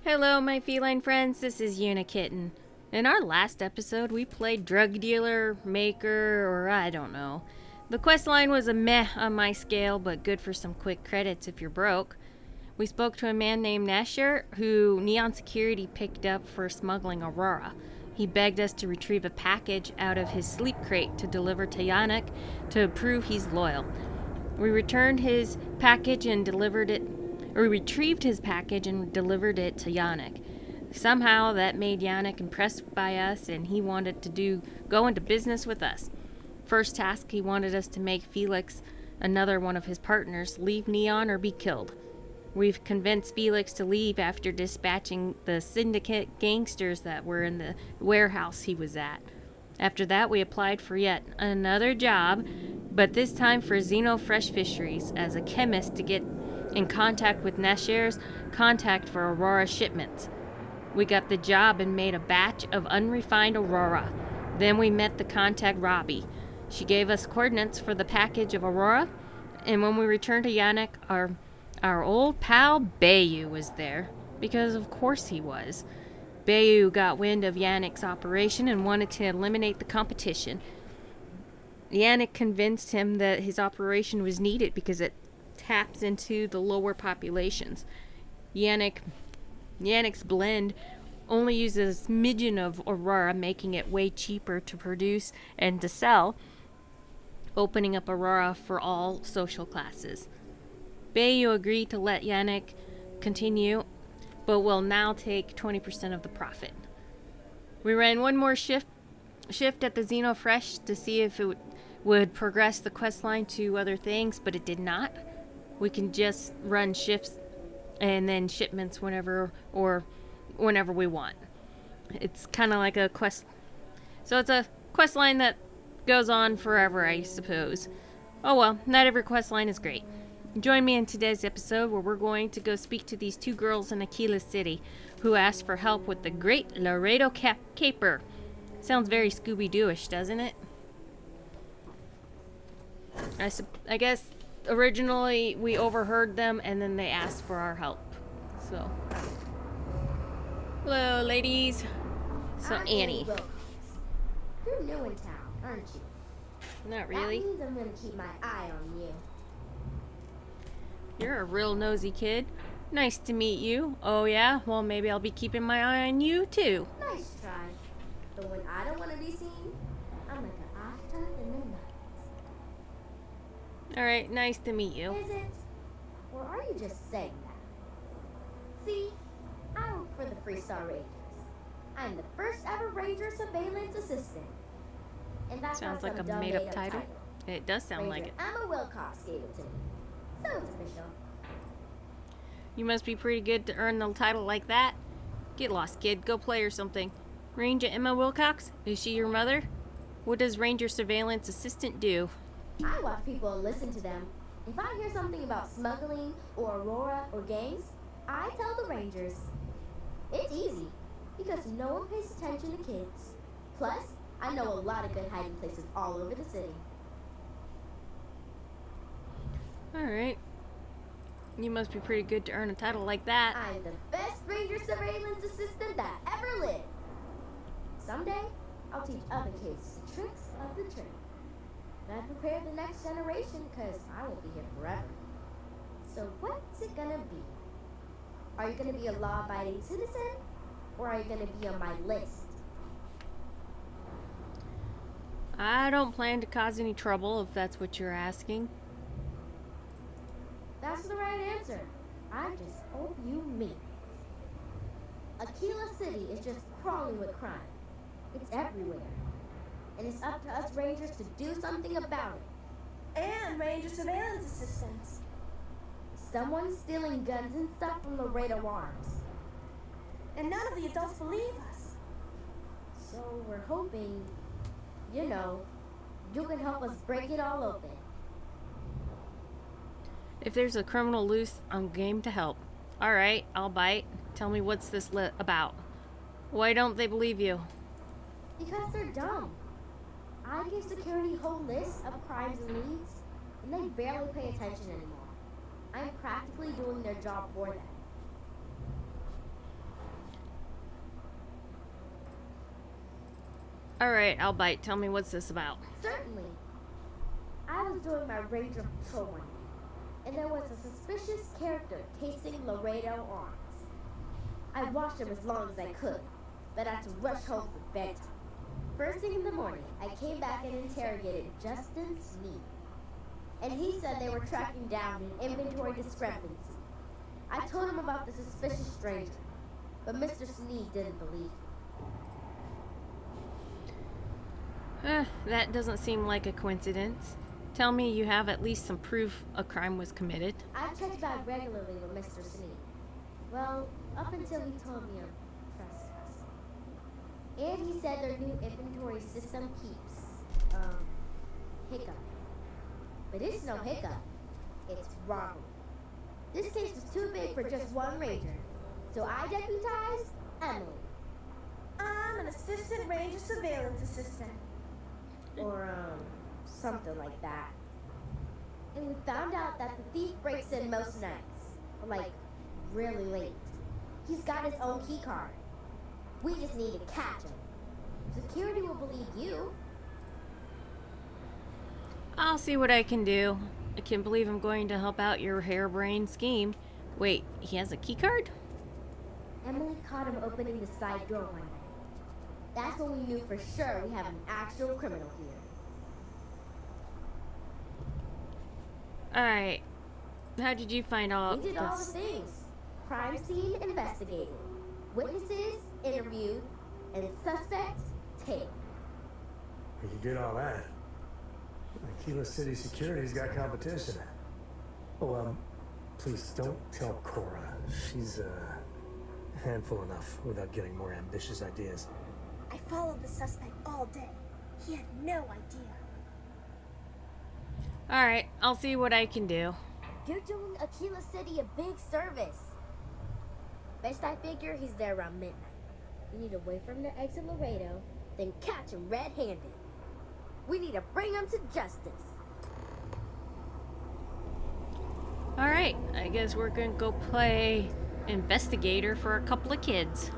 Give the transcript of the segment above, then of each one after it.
Hello, my feline friends. This is Unikitten. In our last episode, we played drug dealer, maker, or I don't know. The quest line was a meh on my scale, but good for some quick credits if you're broke. We spoke to a man named Nasher, who Neon Security picked up for smuggling Aurora. He begged us to retrieve a package out of his sleep crate to deliver to Yannick to prove he's loyal. We returned his package and delivered it. Or retrieved his package and delivered it to Yannick. Somehow that made Yannick impressed by us and he wanted to go into business with us. First task, he wanted us to make Felix, another one of his partners, leave Neon or be killed. We've convinced Felix to leave after dispatching the syndicate gangsters that were in the warehouse he was at. After that, we applied for yet another job, but this time for Xeno Fresh Fisheries as a chemist to get in contact with Nasher's contact for Aurora shipments. We got the job and made a batch of unrefined Aurora. Then we met the contact Robbie. She gave us coordinates for the package of Aurora, and when we returned to Yannick, our old pal Bayou was there, because of course he was. Bayou got wind of Yannick's operation and wanted to eliminate the competition. Yannick convinced him that his operation was needed because it taps into the lower populations. Yannick's blend only uses a smidgen of Aurora, making it way cheaper to produce and to sell, opening up Aurora for all social classes. Bayou agreed to let Yannick continue, but will now take 20% of the profit. We ran one more shift at the Xeno Fresh to see if it would progress the quest line to other things, but it did not. We can just run shifts and then shipments whenever we want. It's kind of like a quest. So it's a quest line that goes on forever, I suppose. Oh well, not every quest line is great. Join me in today's episode where we're going to go speak to these two girls in Akila City who asked for help with the great Laredo caper. Sounds very Scooby-Doo-ish, doesn't it? I guess originally we overheard them and then they asked for our help. So, hello, ladies. So, I'm Annie. You're new in town, aren't you? Not really. That means I'm gonna keep my eye on you. You're a real nosy kid. Nice to meet you. Oh yeah? Well, maybe I'll be keeping my eye on you too. Nice try. But when I don't want to be seen, I'm like an octa in the night. Alright, nice to meet you. Is it? Or are you just saying that? See, I work for the Freestar Rangers. I'm the first ever Ranger Surveillance Assistant. And that's Sounds not like some a made-up dumb title. It does sound Ranger like it. Emma Wilcox gave it to me. So it's official. You must be pretty good to earn the title like that. Get lost, kid. Go play or something. Ranger Emma Wilcox? Is she your mother? What does Ranger Surveillance Assistant do? I watch people and listen to them. If I hear something about smuggling or Aurora or gangs, I tell the Rangers. It's easy, because no one pays attention to kids. Plus, I know a lot of good hiding places all over the city. Alright. You must be pretty good to earn a title like that. I'm the best Ranger Surveillance Assistant that ever lived. Someday, I'll teach other kids the tricks of the trade. And I prepare the next generation, because I won't be here forever. So what's it gonna be? Are you gonna be a law-abiding citizen? Or are you gonna be on my list? I don't plan to cause any trouble if that's what you're asking. That's the right answer. I just hope you mean it. Akila City is just crawling with crime. It's everywhere. And it's up to us Rangers to do something about it. And Ranger Surveillance Assistants. Someone's stealing guns and stuff from Laredo Arms. And none of the adults believe us. So we're hoping, you can help us break it all open. If there's a criminal loose, I'm game to help. Alright, I'll bite. Tell me what's this about. Why don't they believe you? Because they're dumb. I give security whole lists of crimes and leads, and they barely pay attention anymore. I'm practically doing their job for them. Alright, I'll bite. Tell me what's this about. Certainly. I was doing my ranger patrol one day, and there was a suspicious character casing Laredo Arms. I watched him as long as I could, but I had to rush home for bedtime. First thing in the morning, I came back and interrogated Justin Sneed, and he said they were tracking down an inventory discrepancy. I told him about the suspicious stranger, but Mr. Sneed didn't believe me. That doesn't seem like a coincidence. Tell me you have at least some proof a crime was committed. I checked back regularly with Mr. Sneed. Well, up until he told me I'm trespassing. And he said their new inventory system keeps, hiccup. But it's no hiccup. It's robbery. This case was too big for just one ranger, so I deputized Emily. I'm an assistant ranger surveillance assistant. Or, something like that. And we found out that the thief breaks in most nights. Like, really late. He's got his own key card. We just need to catch him. Security will believe you. I'll see what I can do. I can't believe I'm going to help out your harebrained scheme. Wait, he has a key card? Emily caught him opening the side door one night. That's when we knew for sure we have an actual criminal here. Alright. How did you find all We did all the this? things. Crime scene investigated. Witnesses interviewed. And suspect taken. You did all that. Akila City Security's got competition. Oh, please don't tell Cora. She's a handful enough without getting more ambitious ideas. I followed the suspect all day. He had no idea. Alright, I'll see what I can do. You're doing Akila City a big service. Best I figure he's there around midnight. We need to wait for him to exit Laredo, then catch him red-handed. We need to bring him to justice. Alright, I guess we're gonna go play investigator for a couple of kids.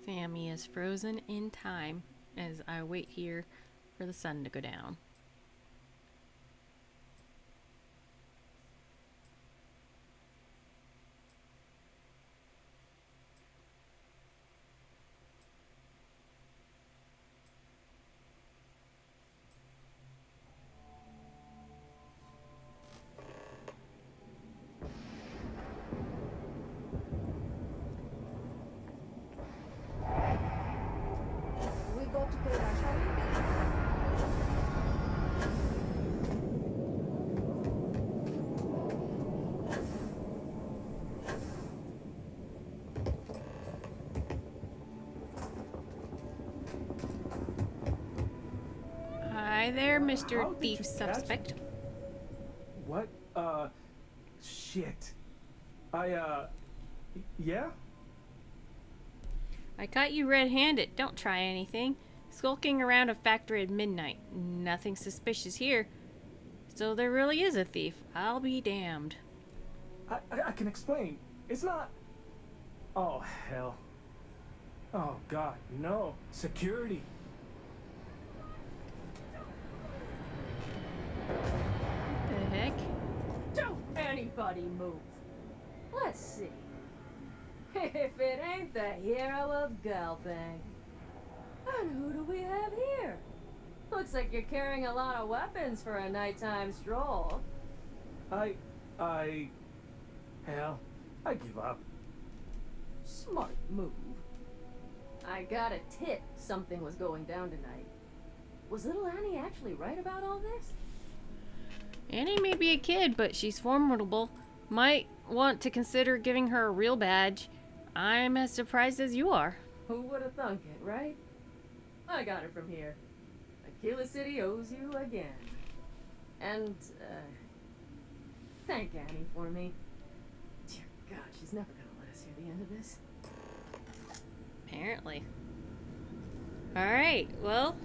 Sammy is frozen in time as I wait here for the sun to go down. We go to Kilman, shall we? Hi there, How Mr. did Thief you Suspect. What? Shit. Yeah? I caught you red-handed. Don't try anything. Skulking around a factory at midnight. Nothing suspicious here. So there really is a thief. I'll be damned. I can explain. It's not... Oh, hell. Oh, God, no. Security. The heck? Don't anybody move. Let's see. If it ain't the hero of Galbang. And who do we have here? Looks like you're carrying a lot of weapons for a nighttime stroll. Hell, I give up. Smart move. I got a tip something was going down tonight. Was little Annie actually right about all this? Annie may be a kid, but she's formidable. Might want to consider giving her a real badge. I'm as surprised as you are. Who would have thunk it, right? I got it from here. Akila City owes you again. And, thank Annie for me. Dear God, she's never gonna let us hear the end of this. Apparently. Alright, well,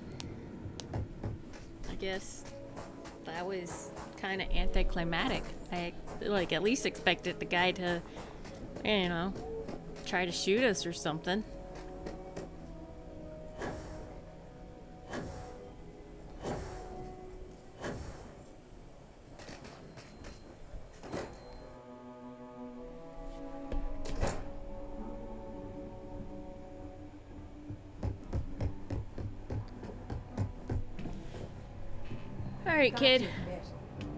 I guess that was kind of anticlimactic. I, like, at least expected the guy to, you know, try to shoot us or something. Alright, kid.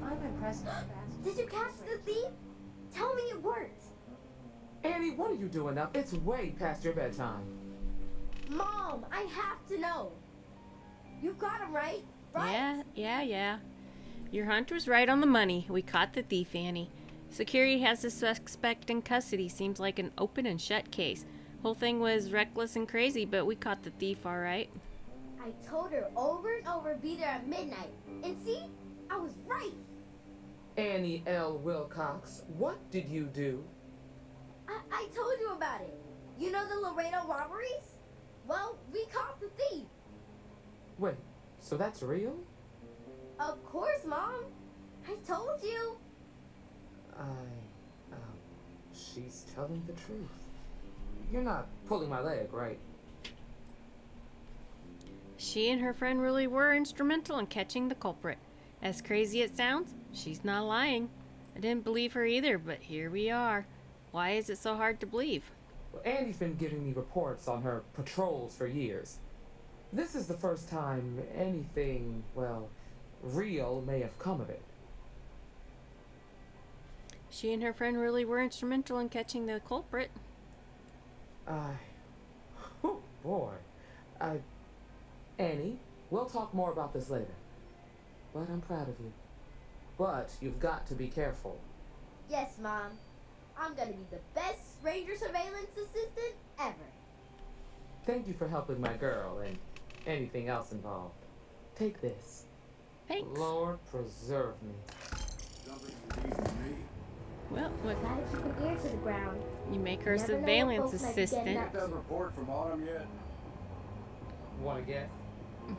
I'm impressed how fast. Did you catch the thief? Tell me it worked. Annie, what are you doing up? It's way past your bedtime. Mom, I have to know. You got him right? Right? Yeah. Your hunch was right on the money. We caught the thief, Annie. Security has the suspect in custody. Seems like an open and shut case. Whole thing was reckless and crazy, but we caught the thief all right. I told her over and over be there at midnight. And see? I was right. Annie L. Wilcox, what did you do? I told you about it. You know the Laredo robberies? Well, we caught the thief. Wait, so that's real? Of course, Mom. I told you. She's telling the truth. You're not pulling my leg, right? She and her friend really were instrumental in catching the culprit. As crazy as it sounds, she's not lying. I didn't believe her either, but here we are. Why is it so hard to believe? Well, Annie's been giving me reports on her patrols for years. This is the first time anything, well, real may have come of it. She and her friend really were instrumental in catching the culprit. Oh boy. Annie, we'll talk more about this later. But I'm proud of you. But you've got to be careful. Yes, Mom. I'm gonna be the best ranger surveillance assistant ever. Thank you for helping my girl and anything else involved. Take this. Thanks. Lord preserve me. Well, what? Glad you can ear to the ground. You make her Never know what surveillance folks might be getting assistant. up to. That report from Autumn yet? Wanna get?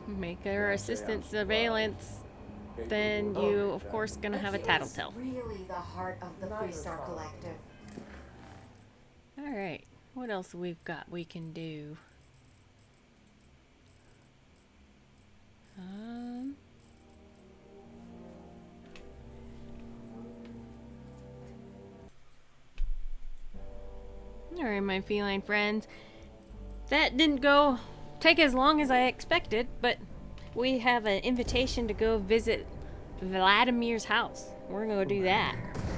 Make her assistant surveillance. Then you, of course, gonna have a tattletale. Really the heart of the Freestar Collective. Alright, what else we've got we can do? Alright, my feline friends. That didn't take as long as I expected, but we have an invitation to go visit Vladimir's house. We're gonna go do that.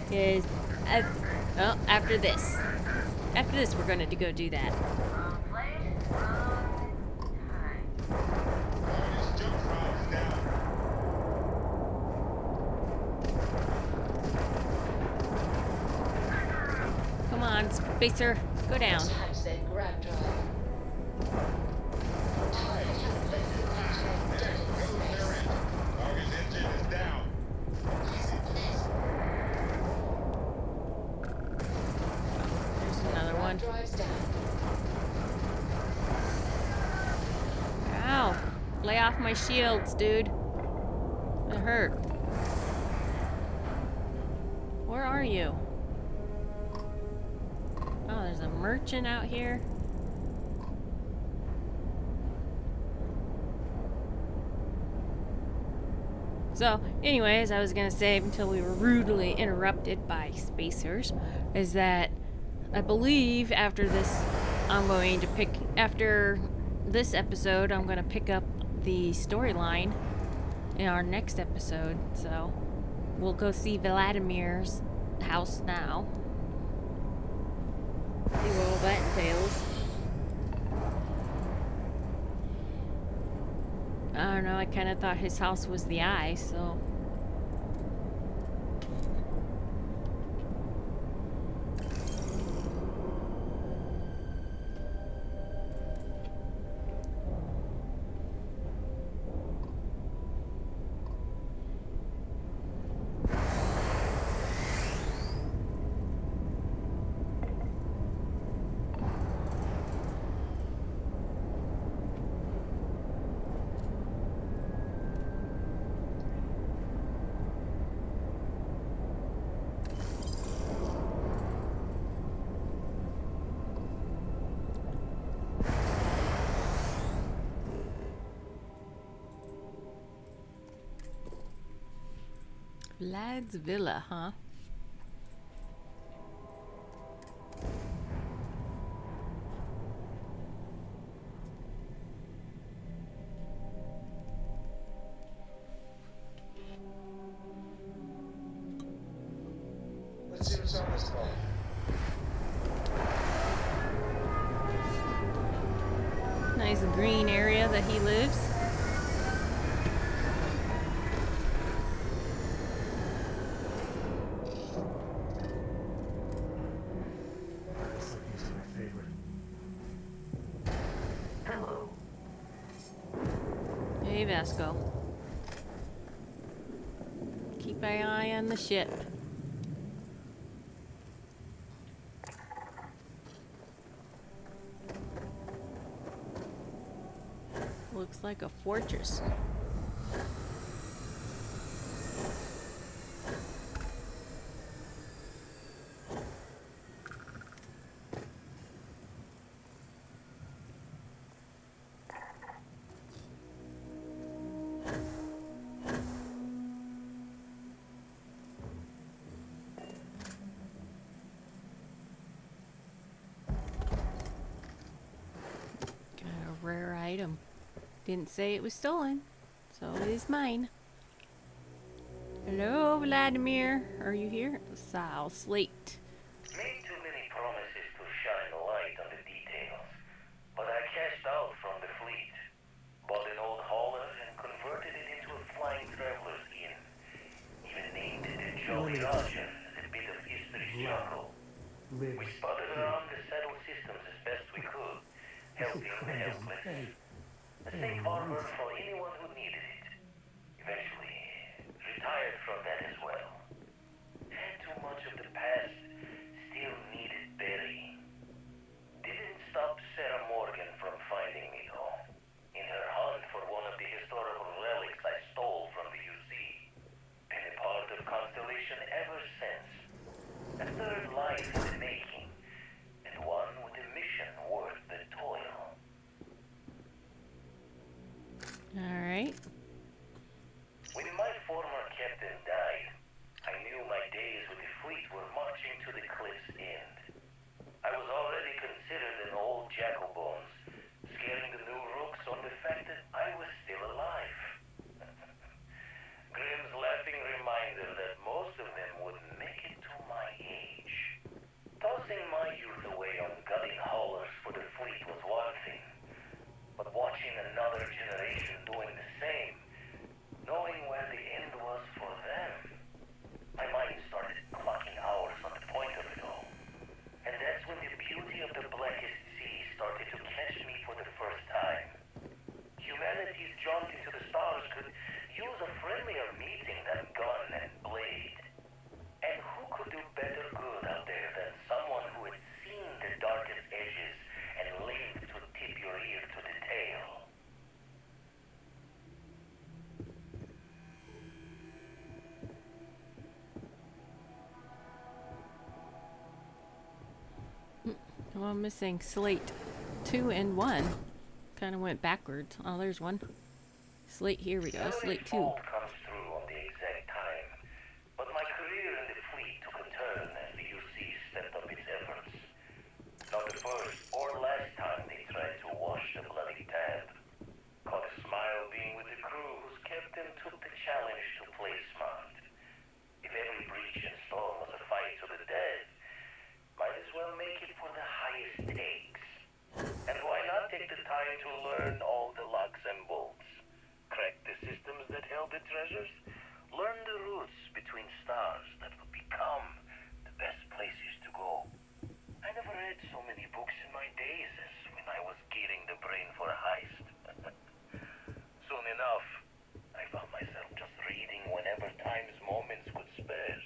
Because, after this. After this, we're gonna go do that. Come on, Spacer, go down. There's another one. Ow. Lay off my shields, dude. It hurt. Where are you? Oh, there's a merchant out here. So, anyways, I was gonna say until we were rudely interrupted by spacers, is that I believe after this episode, I'm gonna pick up the storyline in our next episode. So, we'll go see Vladimir's house now. See what all that entails. I don't know, I kind of thought his house was the eye, so... Vlad's villa, huh? Let's see what's on this phone. Nice green area that he lives. This looking is my favorite. Hello. Hey, Vasco. Keep an eye on the ship. Looks like a fortress. Got a rare item. Didn't say it was stolen, so it is mine. Hello, Vladimir. Are you here? Slate. Made too many promises to shine light on the details, but I cashed out from the fleet, bought an old hauler and converted it into a flying traveler's inn. Even named it the Jolly Roger as a bit of history's chuckle. We spotted around the settled systems as best we could, helping the helpless. A safe harbor for anyone who needed it. Eventually, retired from that as well. Had too much of the past, still needed burying. Didn't stop Sarah Morgan from finding me though. In her hunt for one of the historical relics I stole from the UC. Been a part of Constellation ever since. A third life in the making, and one with a mission worth the toil. All right. When my former captain died, Well, I'm missing slate 2 and 1. Kind of went backwards. Oh, there's one. Slate, here we go. Slate 2. Fault comes through on the exact time, but my career in the fleet took a turn as the UC stepped up its efforts. Not the first or last time they tried to wash the bloody tab. Caught a smile being with the crew whose captain took the challenge to play smart. If every breach and storm was a fight to the death, might as well make it for the highest stakes. And why not take the time to learn all the locks and bolts? Crack the systems that held the treasures? Learn the routes between stars that would become the best places to go. I never read so many books in my days as when I was gearing the brain for a heist. Soon enough, I found myself just reading whenever time's moments could spare.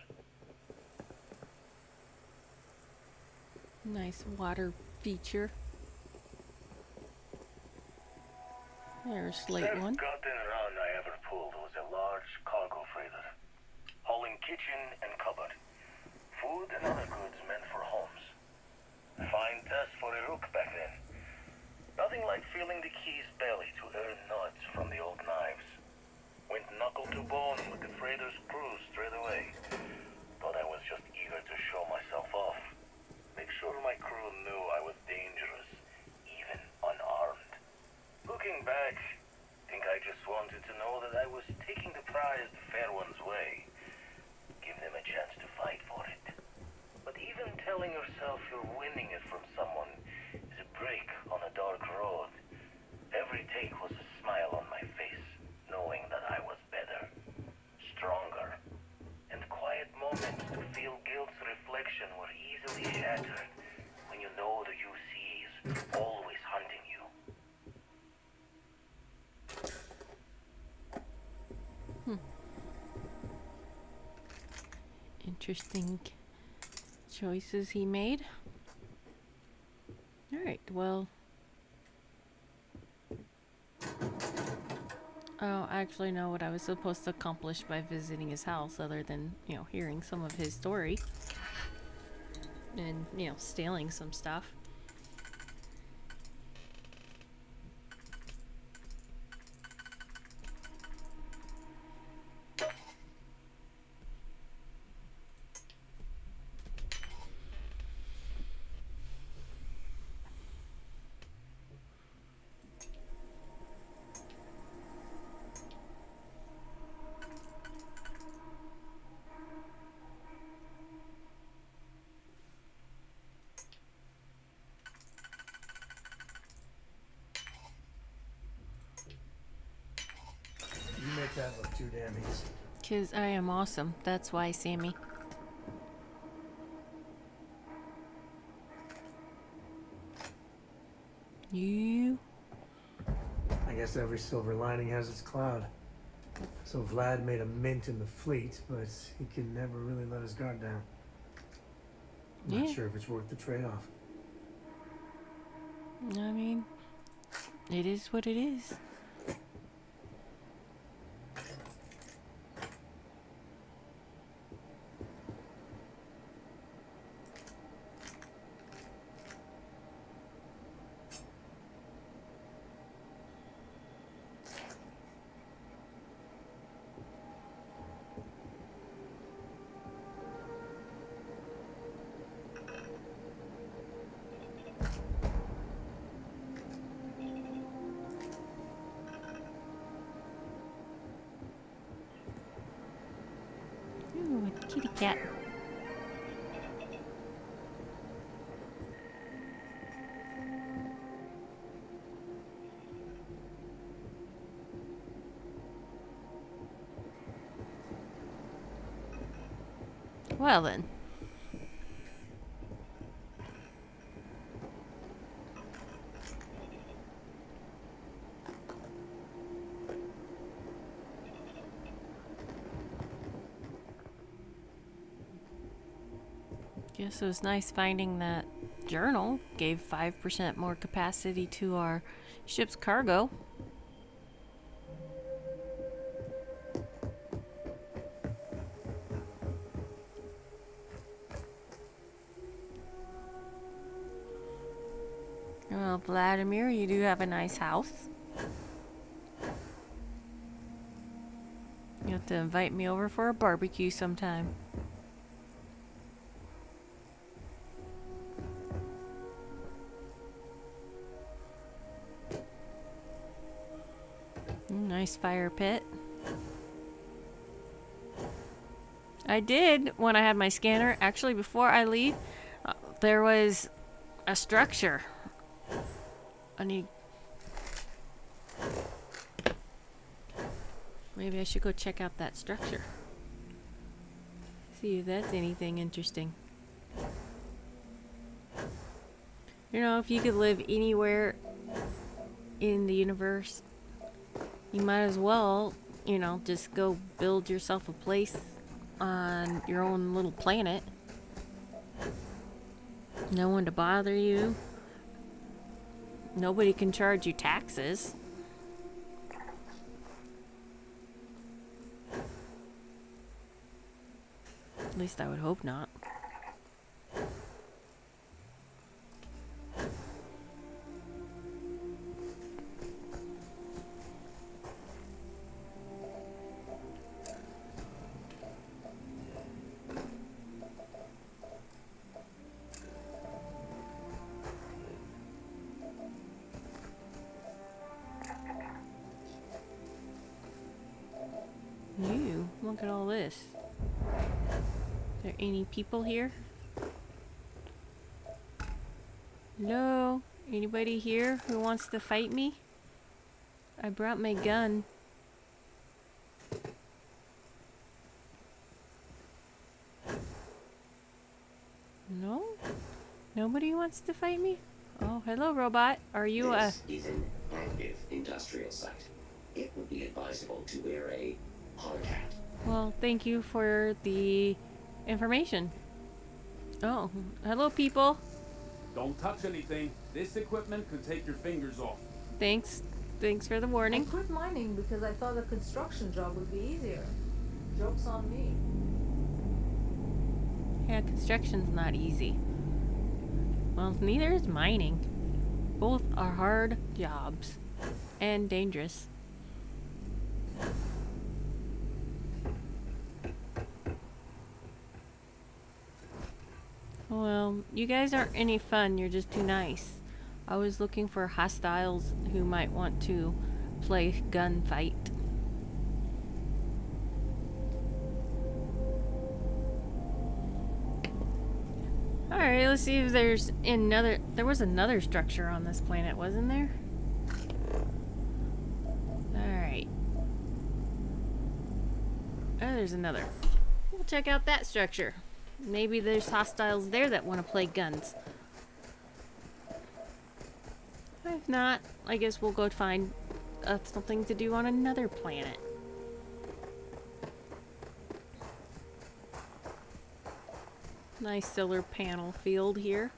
Nice water feature. There's slate 1. Forgotten run I ever pulled was a large cargo freighter, hauling kitchen and cupboard, food and other goods meant for homes. Fine test for a rook back then. Nothing like feeling the key's belly to earn nuts from the old knives. Went knuckle to bone with the freighter's crew straight away. Thought I was just eager to show myself off. Make sure my crew knew I was dangerous, even unarmed. Looking back, think I just wanted to know that I was taking the prize the fair one's way. Give them a chance to fight for it. But even telling yourself you're winning it from someone is a break on a dark road. Every take was a smile on my face, knowing that I was better, stronger, and quiet moments to feel guilt's reflection were easily shattered when you know the UC is always hunting you. Interesting choices he made. Alright, well. I don't actually know what I was supposed to accomplish by visiting his house other than, hearing some of his story. And, stealing some stuff. You make that look too damn easy. 'Cause I am awesome. That's why, Sammy. You. I guess every silver lining has its cloud. So Vlad made a mint in the fleet, but he can never really let his guard down. Not sure if it's worth the trade-off. I mean, it is what it is. Ooh, a kitty cat. Well then. Guess it was nice finding that journal gave 5% more capacity to our ship's cargo. Well, Vladimir, you do have a nice house. You have to invite me over for a barbecue sometime. Nice fire pit. I did, when I had my scanner, actually before I leave, there was a structure. I need... Maybe I should go check out that structure. See if that's anything interesting. You know, if you could live anywhere in the universe, you might as well, you know, just go build yourself a place on your own little planet. No one to bother you. Nobody can charge you taxes. At least I would hope not. You, look at all this. Are there any people here? Hello? Anybody here who wants to fight me? I brought my gun. No? Nobody wants to fight me? Oh, hello, robot. Are you This is an active industrial site. It would be advisable to wear a hard hat. Well, thank you for the information. Oh, hello, people. Don't touch anything. This equipment could take your fingers off. Thanks. Thanks for the I warning. quit mining because I thought a construction job would be easier. Joke's on me. Yeah, construction's not easy. Well, neither is mining. Both are hard jobs. And dangerous. Well, you guys aren't any fun. You're just too nice. I was looking for hostiles who might want to play gunfight. Alright, let's see if there's another... There was another structure on this planet, wasn't there? Alright. Oh, there's another. We'll check out that structure. Maybe there's hostiles there that want to play guns. If not, I guess we'll go find something to do on another planet. Nice solar panel field here.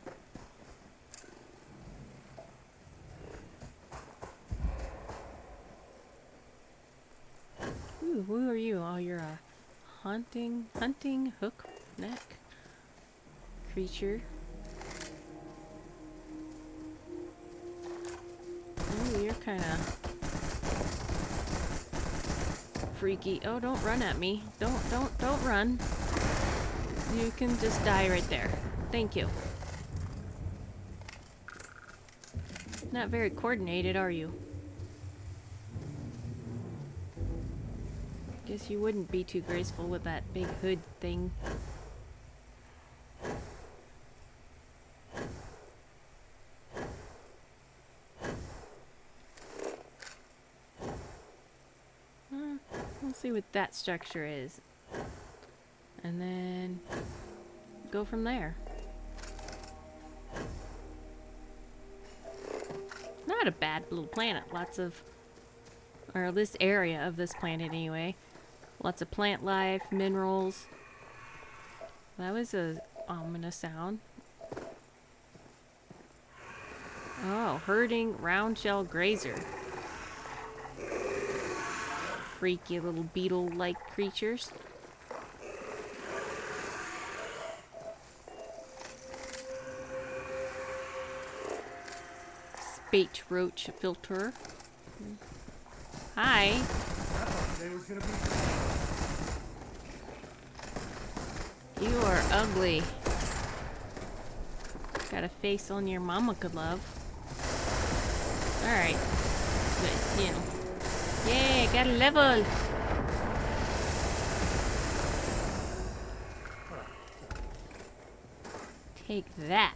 Ooh, who are you? Oh, you're a hunting hook neck creature. Oh, you're kind of freaky. Oh, don't run at me. Don't run. You can just die right there. Thank you. Not very coordinated, are you? Guess you wouldn't be too graceful with that big hood thing. We'll see what that structure is. And then go from there. Not a bad little planet. Lots of, or this area of this planet anyway. Lots of plant life, minerals. That was a ominous sound. Oh, herding round-shell grazer. Freaky little beetle-like creatures. bait roach filter. Hi. You are ugly. Got a face on your mama could love. Alright. But, you know. Yay, got a level! Take that.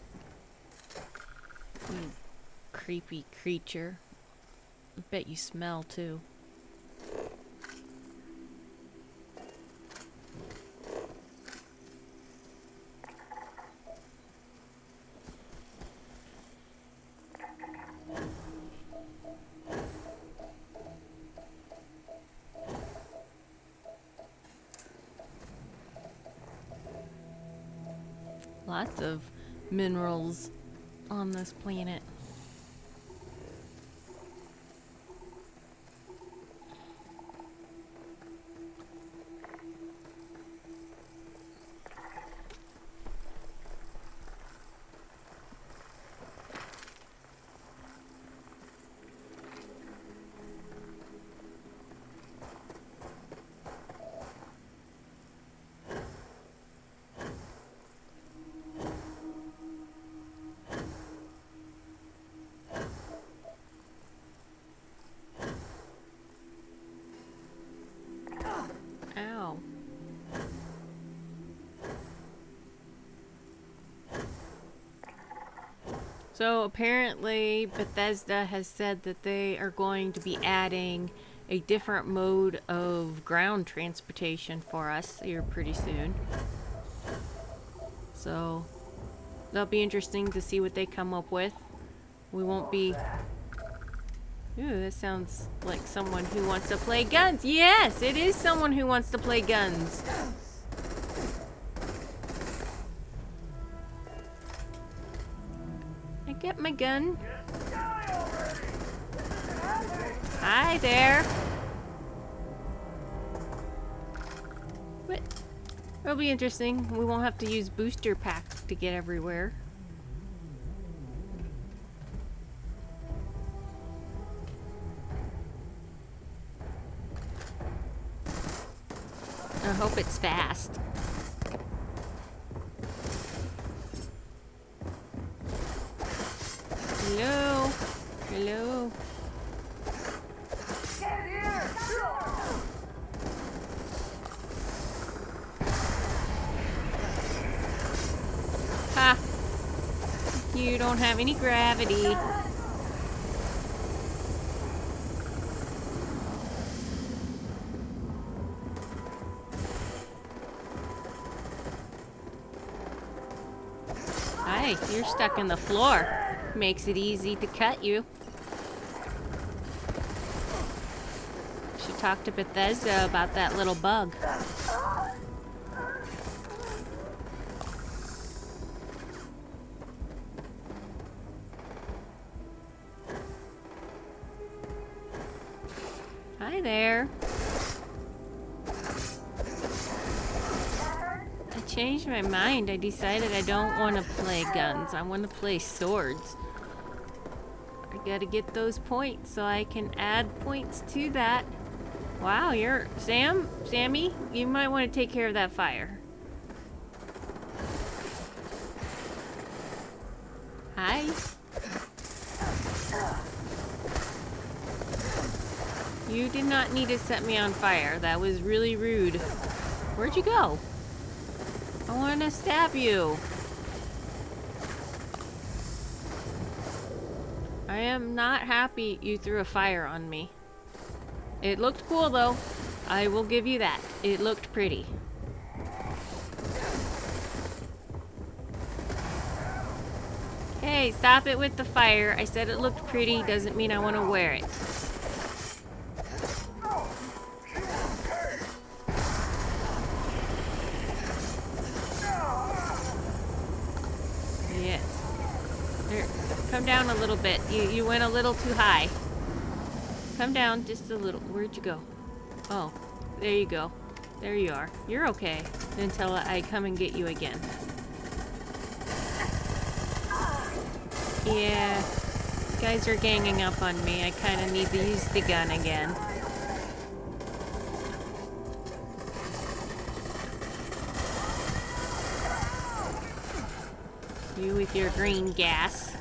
You creepy creature. I bet you smell too. Lots of minerals on this planet. Ow. So apparently Bethesda has said that they are going to be adding a different mode of ground transportation for us here pretty soon. So that'll be interesting to see what they come up with. We won't be... Ooh, that sounds like someone who wants to play guns. Yes, it is someone who wants to play guns. I get my gun. Hi there. What? It'll be interesting. We won't have to use booster pack to get everywhere. I hope it's fast. Hello? Hello? Get here! Ha! You don't have any gravity. Hi, you're stuck in the floor. Makes it easy to cut you. Should talk to Bethesda about that little bug. Hi there. I changed my mind. I decided I don't want to play guns. I want to play swords. I gotta get those points so I can add points to that. Wow, you're... Sammy, you might want to take care of that fire. Hi. You did not need to set me on fire. That was really rude. Where'd you go? I want to stab you. I am not happy you threw a fire on me. It looked cool though. I will give you that. It looked pretty. Hey, stop it with the fire. I said it looked pretty. Doesn't mean I want to wear it. Come down a little bit. You went a little too high. Come down just a little. Where'd you go? Oh, there you go. There you are. You're okay until I come and get you again. Yeah. Guys are ganging up on me. I kind of need to use the gun again. You with your green gas.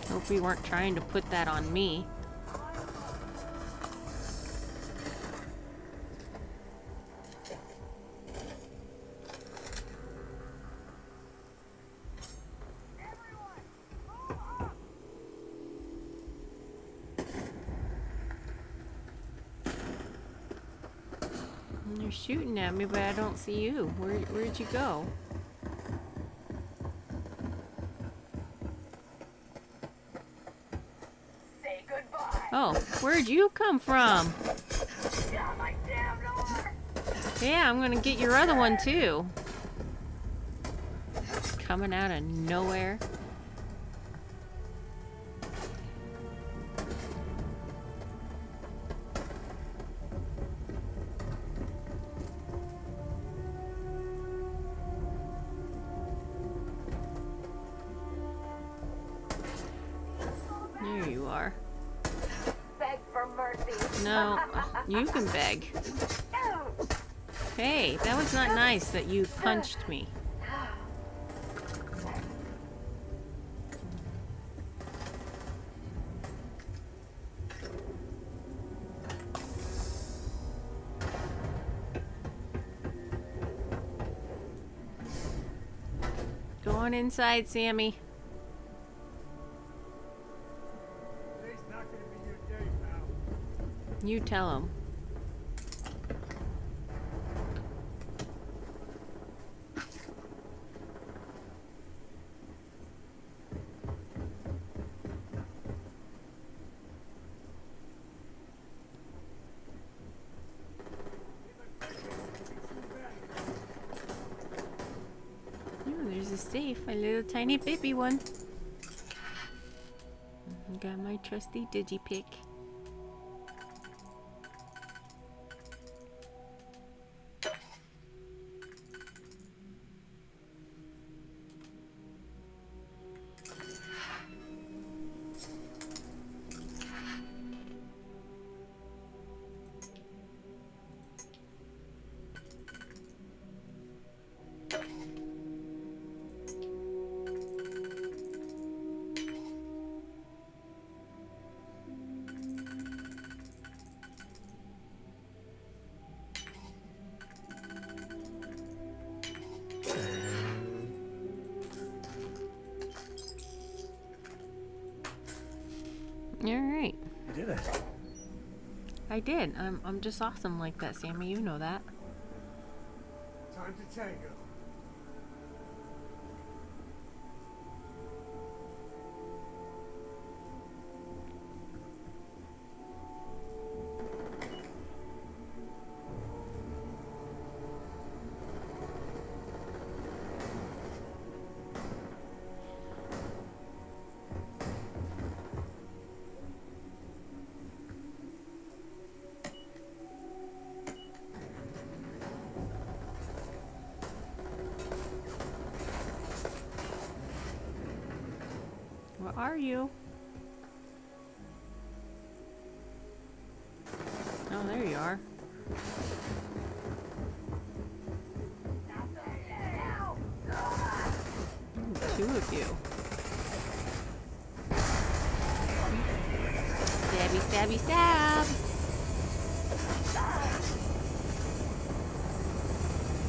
Hope you weren't trying to put that on me. You're shooting at me, but I don't see you. Where'd you go? Say goodbye. Oh, where'd you come from? Got my damn door. Yeah, I'm gonna get your other one too. Coming out of nowhere. There you are. Beg for mercy. No, you can beg. Hey, that was not nice that you punched me. Go on inside, Sammy. You tell him. Oh, there's a safe, a little tiny baby one. Got my trusty digipick. Alright. You did it. I did. I'm just awesome like that, Sammy. You know that. Time to tango. Where are you? Oh, there you are. Ooh, 2 of you. Stabby, stabby, stab!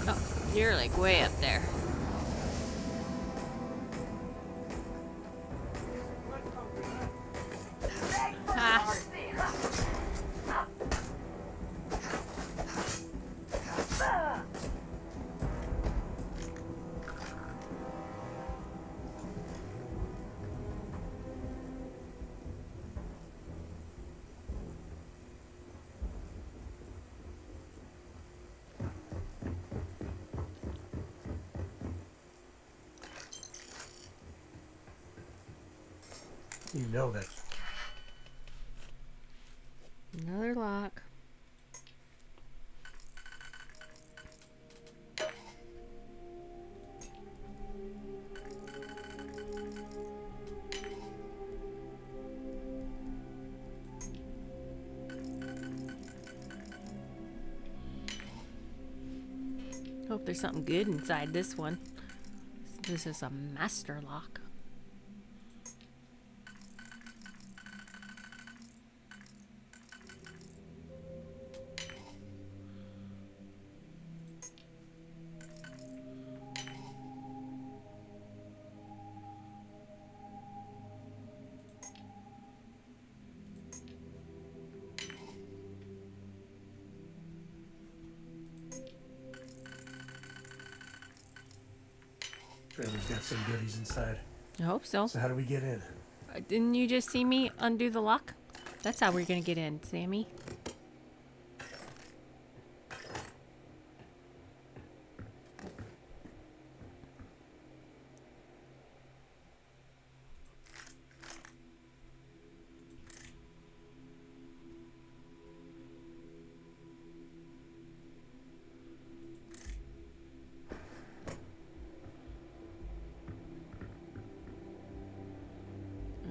Oh, you're like way up there. Ha! You know that. Another lock. Hope there's something good inside this one. This is a master lock. We've got some goodies inside. I hope so. So how do we get in? Didn't you just see me undo the lock? That's how we're gonna get in, Sammy.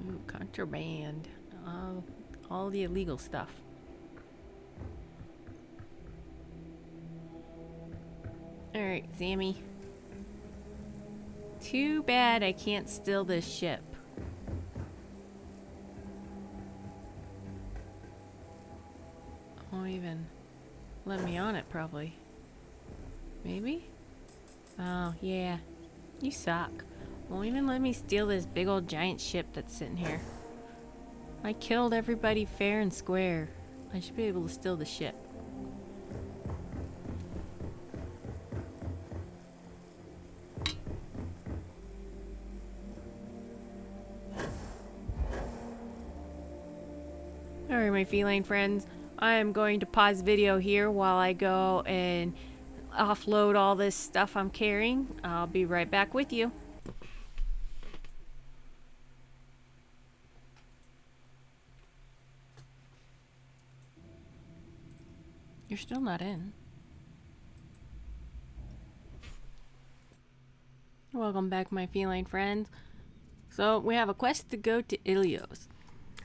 Ooh, contraband. All the illegal stuff. Alright, Sammy. Too bad I can't steal this ship. Won't even let me on it, probably. Maybe? Oh, yeah. You suck. Won't even let me steal this big old giant ship that's sitting here. I killed everybody fair and square. I should be able to steal the ship. Alright, my feline friends. I am going to pause video here while I go and offload all this stuff I'm carrying. I'll be right back with you. You're still not in. Welcome back, my feline friends. So, we have a quest to go to Eleos.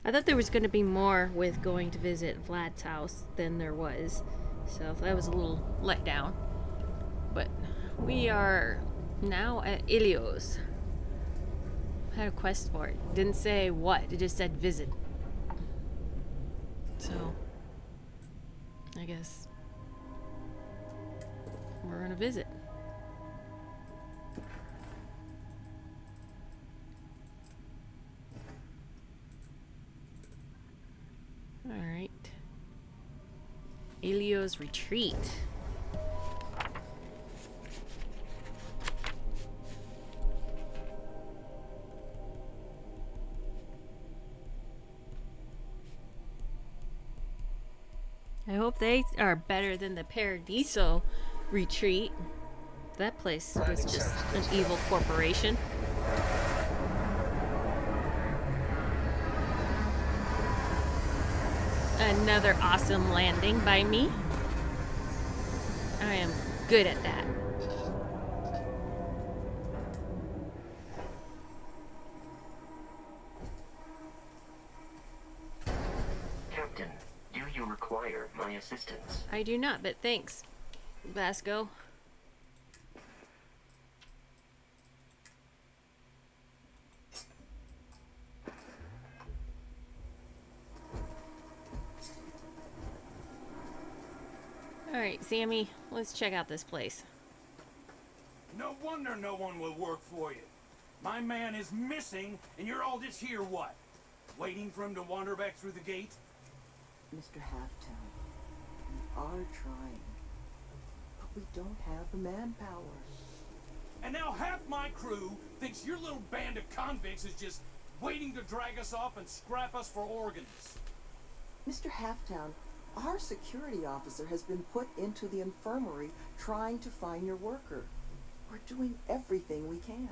I thought there was going to be more with going to visit Vlad's house than there was. So, that was a little let down. But we are now at Eleos. I had a quest for it. Didn't say what, it just said visit. So, I guess we're on a visit. Alright. Eleos Retreat. I hope they are better than the Paradiso Retreat. That place was just an evil corporation. Another awesome landing by me. I am good at that. Captain, do you require my assistance? I do not, but thanks, Vasco. Alright, Sammy, let's check out this place. No wonder no one will work for you. My man is missing, and you're all just here, what? Waiting for him to wander back through the gate? Mr. Halftown, we are trying, but we don't have the manpower. And now half my crew thinks your little band of convicts is just waiting to drag us off and scrap us for organs. Mr. Halftown, our security officer has been put into the infirmary trying to find your worker. We're doing everything we can.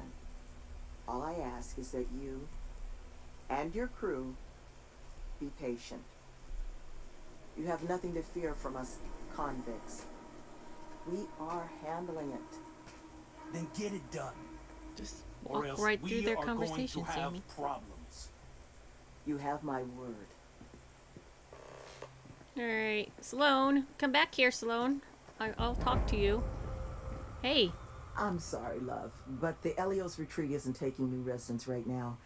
All I ask is that you and your crew be patient. You have nothing to fear from us convicts. We are handling it. Then get it done. Just or walk else right through we their are conversation, going to have Sammy. problems. You have my word. Alright, Sloan. Come back here, Sloan. I'll talk to you. Hey. I'm sorry, love, but the Eleos Retreat isn't taking new residents right now.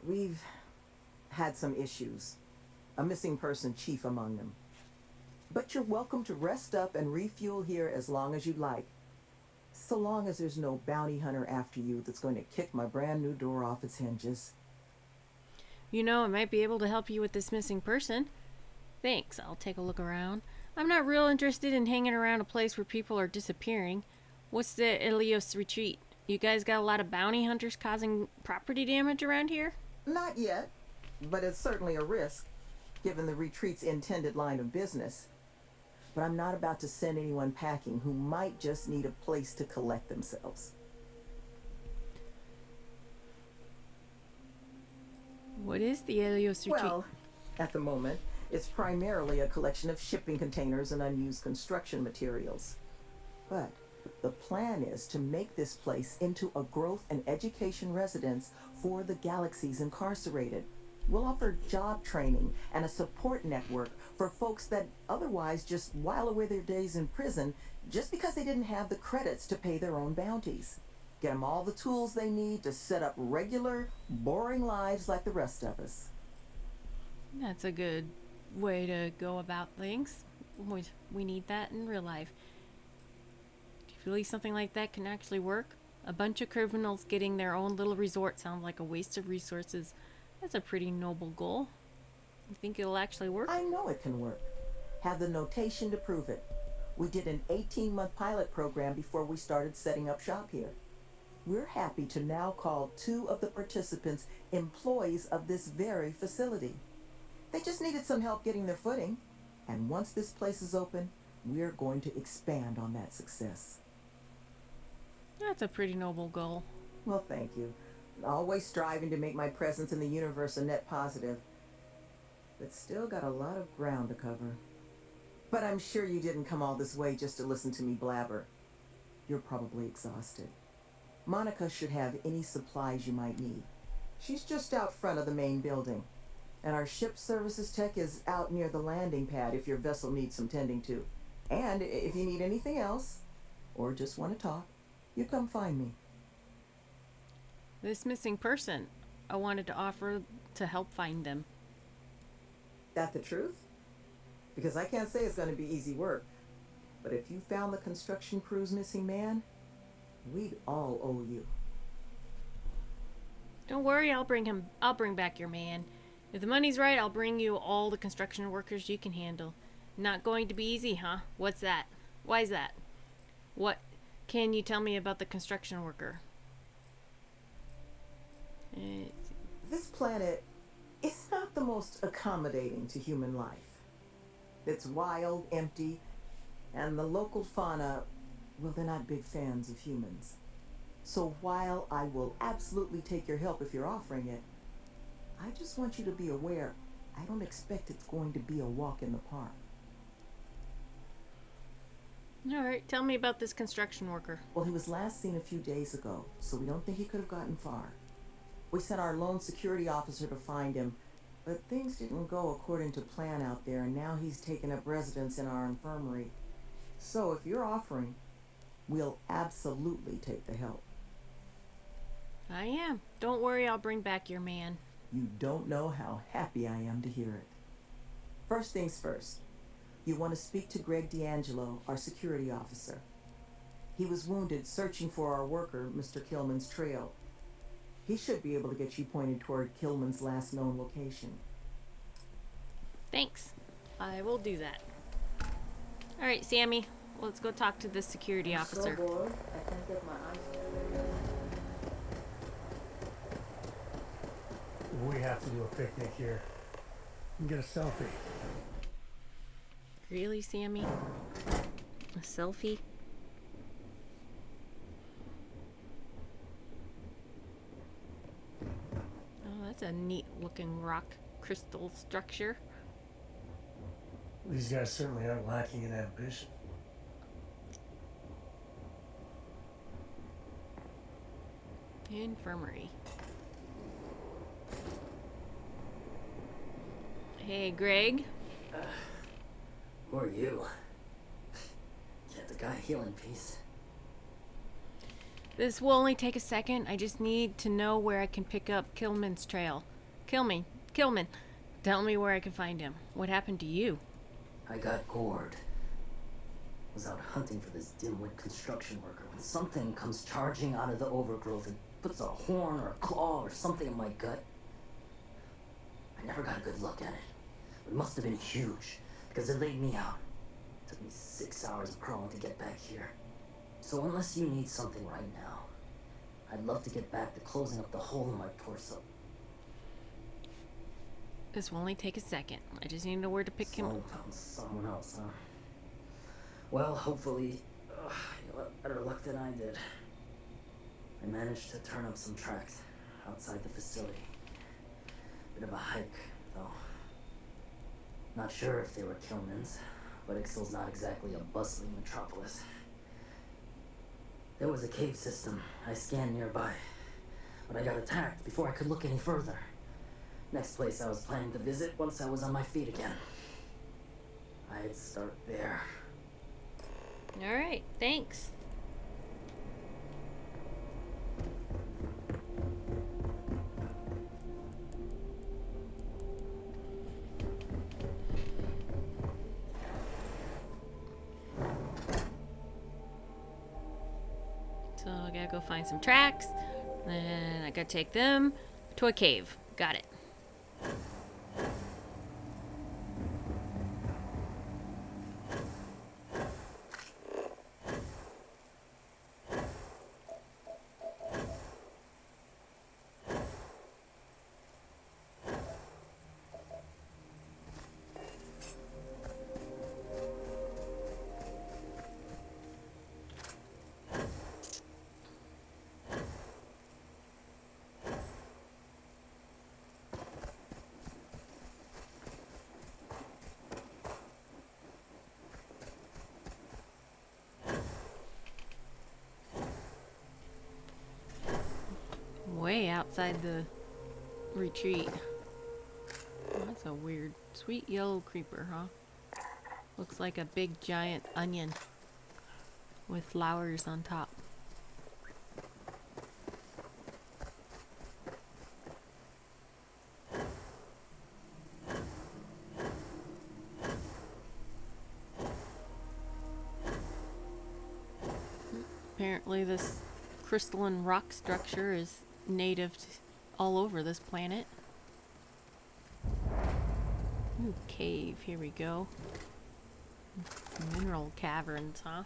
We've had some issues. A missing person chief among them. But you're welcome to rest up and refuel here as long as you'd like. So long as there's no bounty hunter after you that's going to kick my brand new door off its hinges. You know, I might be able to help you with this missing person. Thanks, I'll take a look around. I'm not real interested in hanging around a place where people are disappearing. What's the Eleos Retreat? You guys got a lot of bounty hunters causing property damage around here? Not yet, but it's certainly a risk, given the retreat's intended line of business. But I'm not about to send anyone packing who might just need a place to collect themselves. What is the Eleos Retreat? Well, at the moment, it's primarily a collection of shipping containers and unused construction materials. But the plan is to make this place into a growth and education residence for the galaxy's incarcerated. We'll offer job training and a support network for folks that otherwise just while away their days in prison just because they didn't have the credits to pay their own bounties. Get them all the tools they need to set up regular, boring lives like the rest of us. That's a good way to go about things. We need that in real life. Do you believe something like that can actually work? A bunch of criminals getting their own little resort sounds like a waste of resources. That's a pretty noble goal. You think it'll actually work? I know it can work. Have the notation to prove it. We did an 18-month pilot program before we started setting up shop here. We're happy to now call 2 of the participants employees of this very facility. They just needed some help getting their footing. And once this place is open, we're going to expand on that success. That's a pretty noble goal. Well, thank you. Always striving to make my presence in the universe a net positive. But still got a lot of ground to cover. But I'm sure you didn't come all this way just to listen to me blabber. You're probably exhausted. Monica should have any supplies you might need. She's just out front of the main building. And our ship services tech is out near the landing pad if your vessel needs some tending to. And if you need anything else, or just want to talk, you come find me. This missing person, I wanted to offer to help find them. That the truth? Because I can't say it's going to be easy work. But if you found the construction crew's missing man, we'd all owe you. Don't worry, I'll bring back your man. If the money's right, I'll bring you all the construction workers you can handle. Not going to be easy, huh? What's that? Why's that? What can you tell me about the construction worker? This planet is not the most accommodating to human life. It's wild, empty, and the local fauna, well, they're not big fans of humans. So while I will absolutely take your help if you're offering it, I just want you to be aware, I don't expect it's going to be a walk in the park. Alright, tell me about this construction worker. Well, he was last seen a few days ago, so we don't think he could have gotten far. We sent our lone security officer to find him, but things didn't go according to plan out there, and now he's taken up residence in our infirmary. So if you're offering, we'll absolutely take the help. I am. Don't worry, I'll bring back your man. You don't know how happy I am to hear it. First things first, you want to speak to Greg D'Angelo, our security officer. He was wounded searching for our worker, Mr. Kilman's trail. He should be able to get you pointed toward Kilman's last known location. Thanks. I will do that. Alright, Sammy, let's go talk to the security officer. So bored, I can't get my eyes open. We have to do a picnic here. And get a selfie. Really, Sammy? A selfie? Oh, that's a neat looking rock crystal structure. These guys certainly aren't lacking in ambition. Infirmary. Hey, Greg. Who are you? Can't the guy heal in peace? This will only take a second. I just need to know where I can pick up Kilman's trail. Kilman. Tell me where I can find him. What happened to you? I got gored. Was out hunting for this dimwit construction worker when something comes charging out of the overgrowth and puts a horn or a claw or something in my gut. I never got a good look at it. It must have been huge, because it laid me out. It took me 6 hours of crawling to get back here. So unless you need something right now, I'd love to get back to closing up the hole in my torso. This will only take a second. I just need to know where to pick him up. Found someone else, huh? Well, hopefully, you'll have better luck than I did. I managed to turn up some tracks outside the facility. Bit of a hike, though. Not sure if they were Kilman's, but Ixtal's not exactly a bustling metropolis. There was a cave system I scanned nearby, but I got attacked before I could look any further. Next place I was planning to visit once I was on my feet again. I'd start there. Alright, thanks. So I gotta go find some tracks, and I gotta take them to a cave. Got it. Way outside the retreat. Oh, that's a weird sweet yellow creeper, huh? Looks like a big giant onion with flowers on top. Apparently this crystalline rock structure is native to all over this planet. Ooh, cave, here we go. Mineral caverns, huh?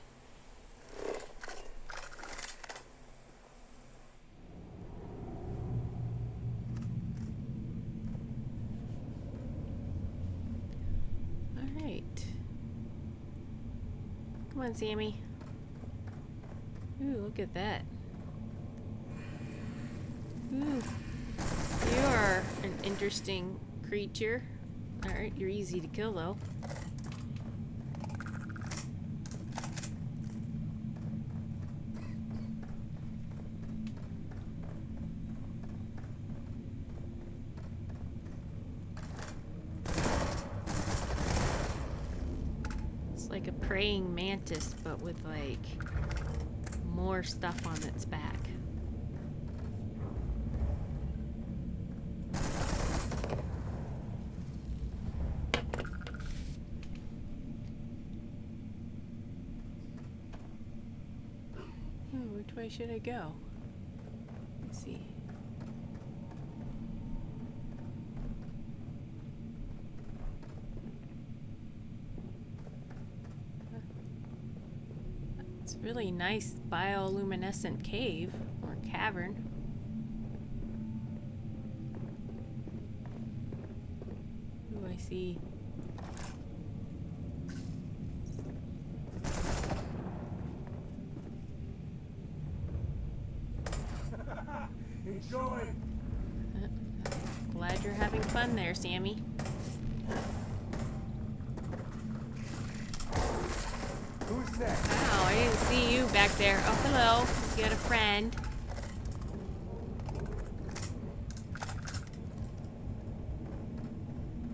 Alright. Come on, Sammy. Ooh, look at that. Ooh, you are an interesting creature. Alright, you're easy to kill though. It's like a praying mantis, but with like more stuff on its back. Which way should I go? Let's see. It's a really nice bioluminescent cave or cavern. Ooh, I see. Enjoy. Glad you're having fun there, Sammy. Who's next? Wow, I didn't see you back there. Oh, hello. You got a friend.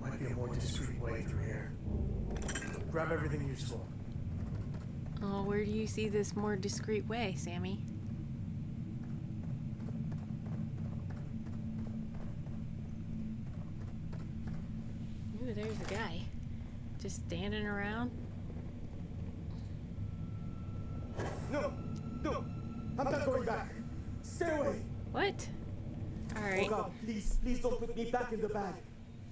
Might be a more discreet way through here. Grab everything useful. Oh, where do you see this more discreet way, Sammy? Ooh, there's a guy. Just standing around. No! No! I'm not going back! Stay away! What? Alright. Oh God, please don't put me back in the bag.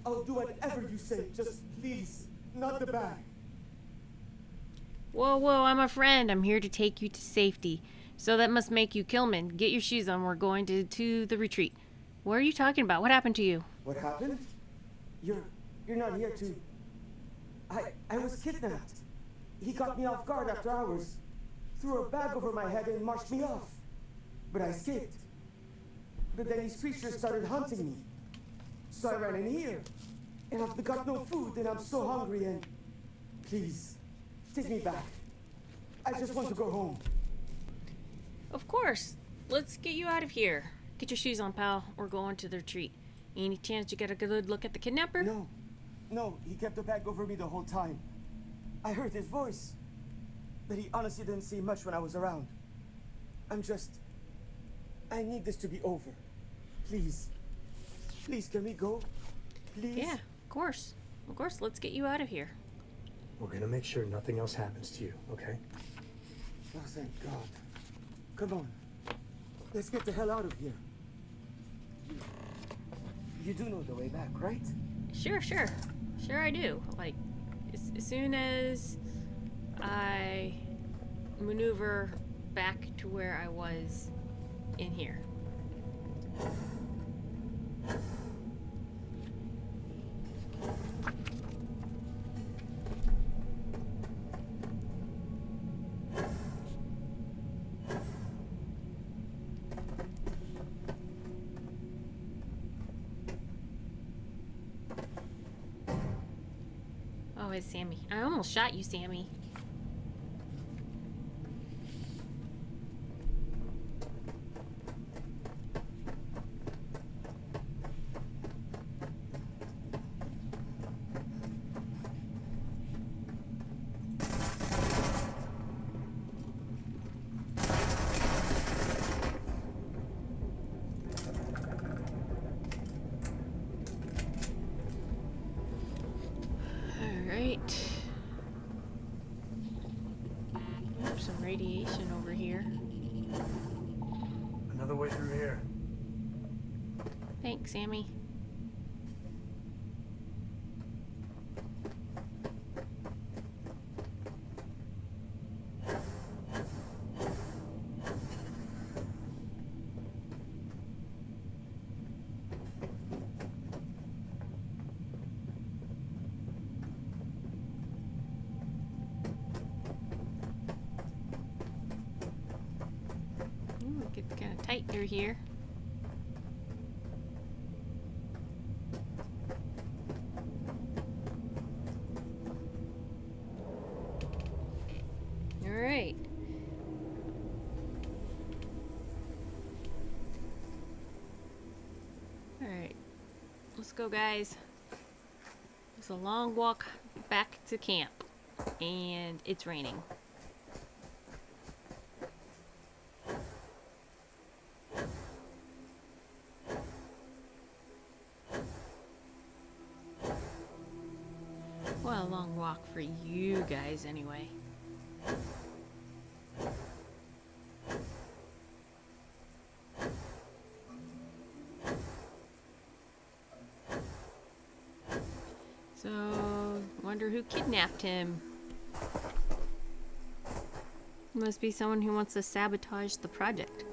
I'll do whatever you say, just please, not the bag. Whoa, I'm a friend. I'm here to take you to safety. So that must make you Kilman. Get your shoes on. We're going to the retreat. What are you talking about? What happened to you? What happened? You're not here to... I was kidnapped. He caught me off guard after hours, threw a bag over my head and marched me off. But I escaped. But then these creatures started hunting me. So I ran in here. And I've got no food and I'm so hungry and... Please, take me back. I just want to go home. Of course. Let's get you out of here. Get your shoes on, pal. We're going to the retreat. Any chance you get a good look at the kidnapper? No, he kept the bag over me the whole time. I heard his voice. But he honestly didn't say much when I was around. I need this to be over. Please, can we go? Please? Yeah, of course. Of course, let's get you out of here. We're gonna make sure nothing else happens to you, okay? Oh, thank God. Come on. Let's get the hell out of here. You do know the way back, right? Sure I do. Like, as soon as I maneuver back to where I was in here. Oh, it's Sammy. I almost shot you, Sammy. Some radiation over here. Another way through here. Thanks, Sammy. It gets kind of tight through here. All right. All right. Let's go, guys. It's a long walk back to camp, and it's raining. Well, a long walk for you guys, anyway. So, wonder who kidnapped him. Must be someone who wants to sabotage the project.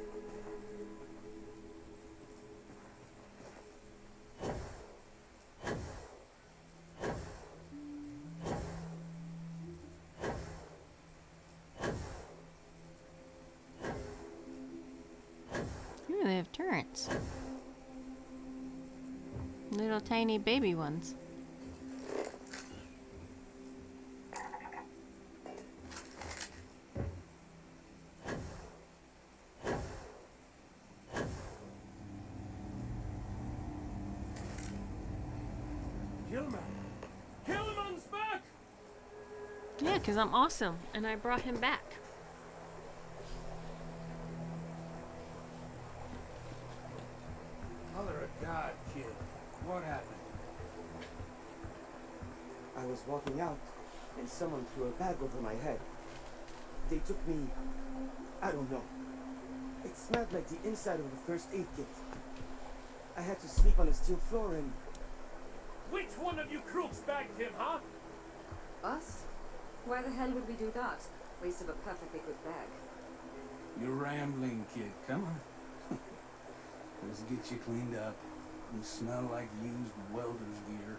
Ooh, they have turrets. Little tiny baby ones. Kilman's back! Yeah, because I'm awesome, and I brought him back. Mother of God, kid. What happened? I was walking out, and someone threw a bag over my head. They took me... I don't know. It smelled like the inside of the first aid kit. I had to sleep on a steel floor and... Which one of you crooks bagged him, huh? Us? Why the hell would we do that? Waste of a perfectly good bag. You're rambling, kid. Come on. Let's get you cleaned up. You smell like used welder's gear.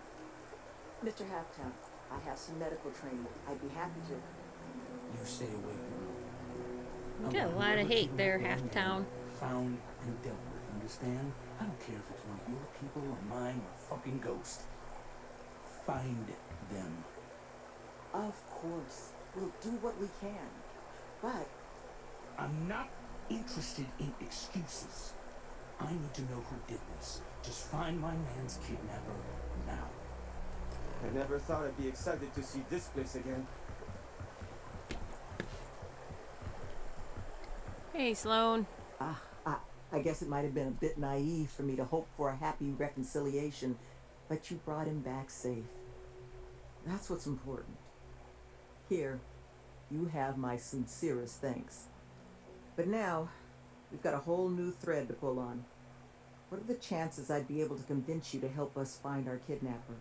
Mr. Halftown, I have some medical training. I'd be happy to. You stay away from You got a lot of hate there, Halftown. Found and dealt with, understand? I don't care if it's one of your people or mine or fucking ghost. Find them. Of course. We'll do what we can. But... I'm not interested in excuses. I need to know who did this. Just find my man's kidnapper now. I never thought I'd be excited to see this place again. Hey, Sloan. I guess it might have been a bit naive for me to hope for a happy reconciliation, but you brought him back safe. That's what's important. Here, you have my sincerest thanks. But now, we've got a whole new thread to pull on. What are the chances I'd be able to convince you to help us find our kidnapper?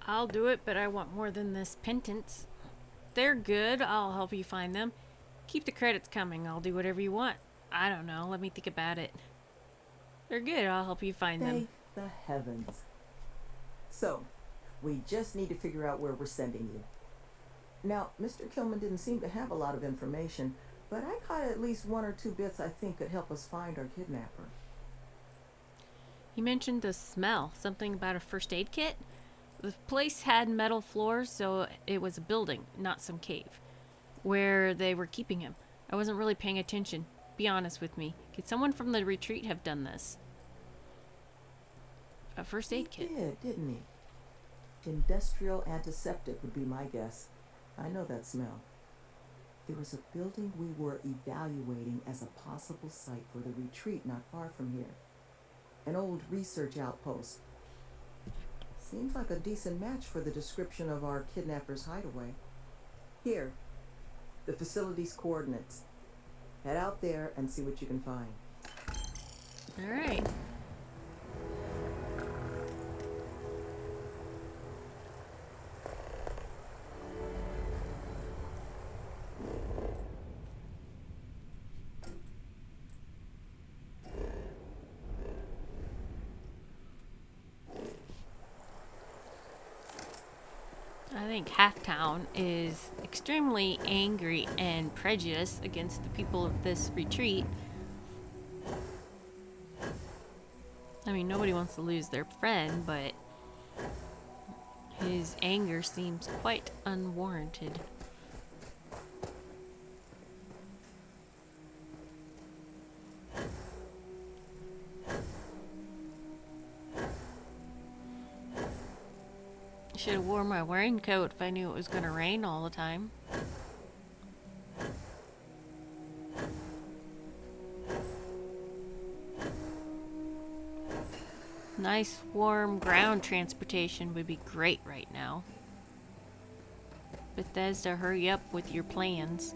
I'll do it, but I want more than this penance. They're good. I'll help you find them. Keep the credits coming. I'll do whatever you want. I don't know. Let me think about it. They're good. I'll help you find them. Thank the heavens. So, we just need to figure out where we're sending you. Now, Mr. Kilman didn't seem to have a lot of information, but I caught at least one or two bits I think could help us find our kidnapper. He mentioned the smell. Something about a first aid kit? The place had metal floors, so it was a building, not some cave, where they were keeping him. I wasn't really paying attention. Be honest with me. Could someone from the retreat have done this? A first aid kit. He did, didn't he? Industrial antiseptic would be my guess. I know that smell. There was a building we were evaluating as a possible site for the retreat not far from here. An old research outpost. Seems like a decent match for the description of our kidnapper's hideaway. Here, the facility's coordinates. Head out there and see what you can find. All right. I think Halftown is extremely angry and prejudiced against the people of this retreat. I mean, nobody wants to lose their friend, but his anger seems quite unwarranted. Should have worn my raincoat if I knew it was going to rain all the time. Nice warm ground transportation would be great right now. Bethesda, hurry up with your plans.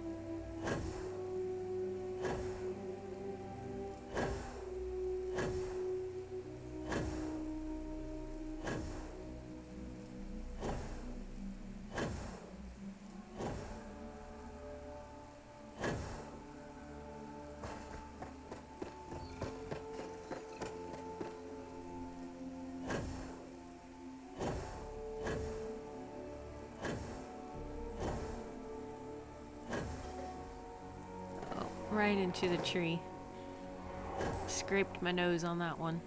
Right into the tree. Scraped my nose on that one.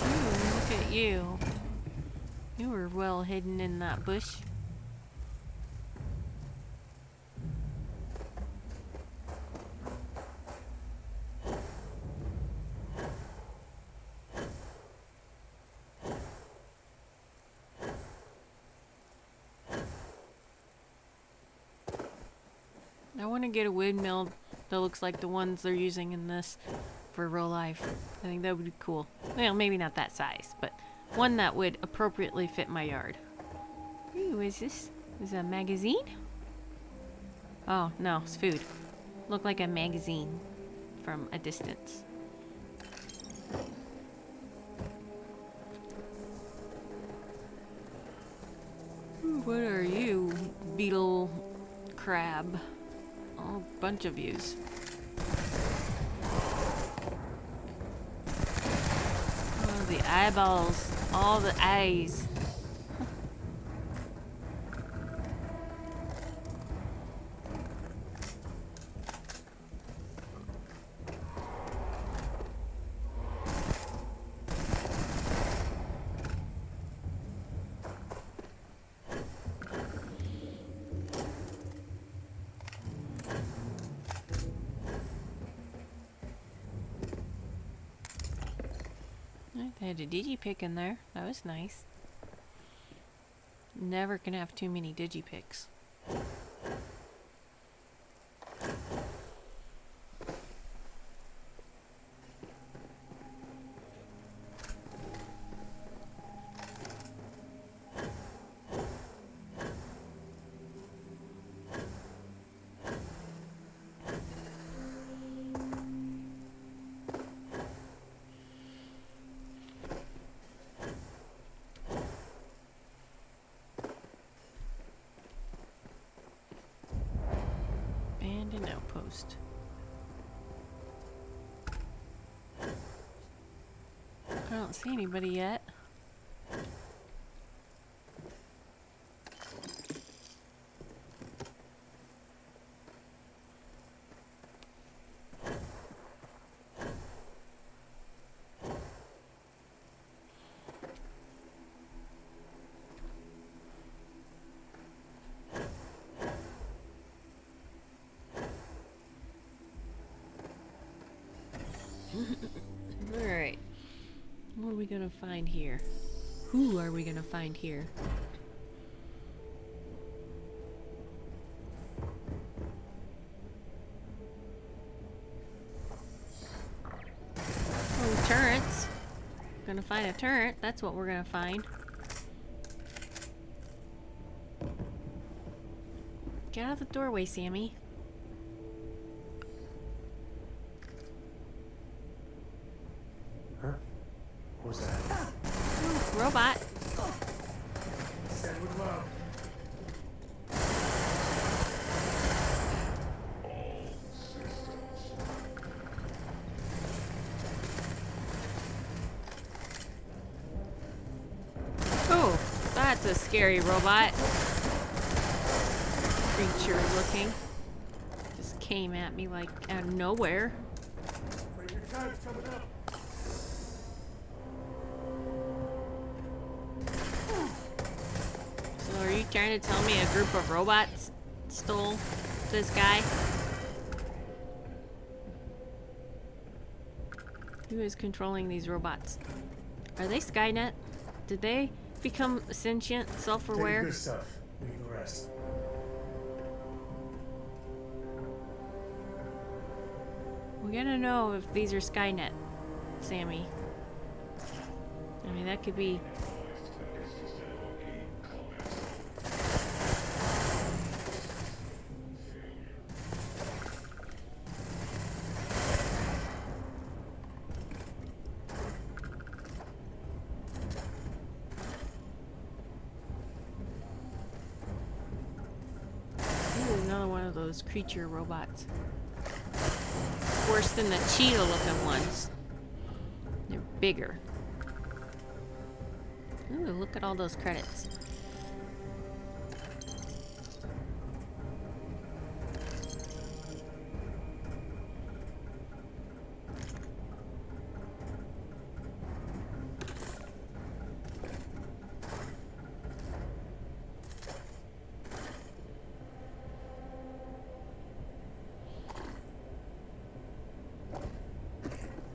Ooh, look at you. You were well hidden in that bush. I want to get a windmill that looks like the ones they're using in this for real life. I think that would be cool. Well, maybe not that size, but one that would appropriately fit my yard. Ooh, is this? Is it a magazine? Oh, no, it's food. Look like a magazine from a distance. What are you, beetle crab? Oh, bunch of yous. Oh, the eyeballs. All the eyes. They had a digipick in there. That was nice. Never can have too many digipicks. Abandoned outpost. I don't see anybody yet. Alright. What are we gonna find here? Who are we gonna find here? Oh, turrets. Gonna find a turret. That's what we're gonna find. Get out of the doorway, Sammy. What was that? Ooh, robot. Said with love. Oh, that's a scary robot. Creature looking. Just came at me like out of nowhere. Your time's coming up. So are you trying to tell me a group of robots stole this guy? Who is controlling these robots? Are they Skynet? Did they become sentient, self-aware? Good stuff. Leave the rest. We gotta know if these are Skynet, Sammy. I mean, that could be... Ooh, another one of those creature robots. Worse than the cheetah looking ones. They're bigger. Ooh, look at all those credits.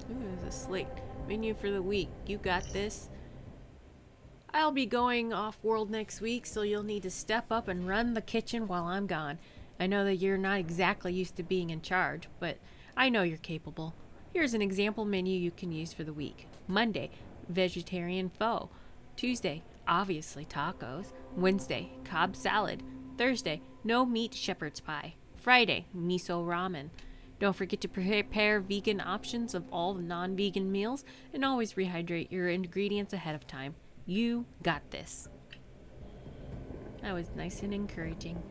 There's a slate. Menu for the week. You got this. I'll be going off-world next week, so you'll need to step up and run the kitchen while I'm gone. I know that you're not exactly used to being in charge, but I know you're capable. Here's an example menu you can use for the week. Monday, vegetarian pho. Tuesday, obviously tacos. Wednesday, Cobb salad. Thursday, no meat shepherd's pie. Friday, miso ramen. Don't forget to prepare vegan options of all the non-vegan meals, and always rehydrate your ingredients ahead of time. You got this. That was nice and encouraging.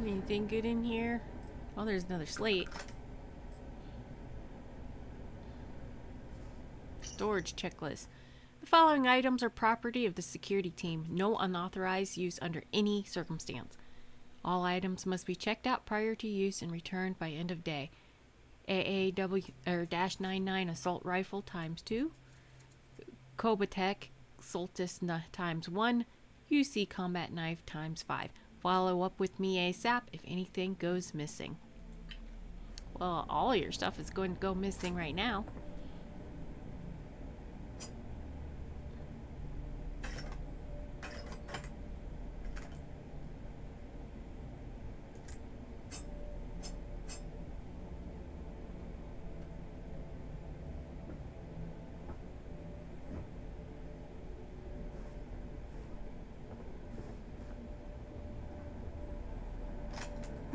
Anything good in here? Oh, there's another slate. Storage checklist. The following items are property of the security team. No unauthorized use under any circumstance. All items must be checked out prior to use and returned by end of day. AAW-99 assault rifle ×2. Kobatek Soltis ×1. UC combat knife ×5. Follow up with me ASAP if anything goes missing. Well, all your stuff is going to go missing right now.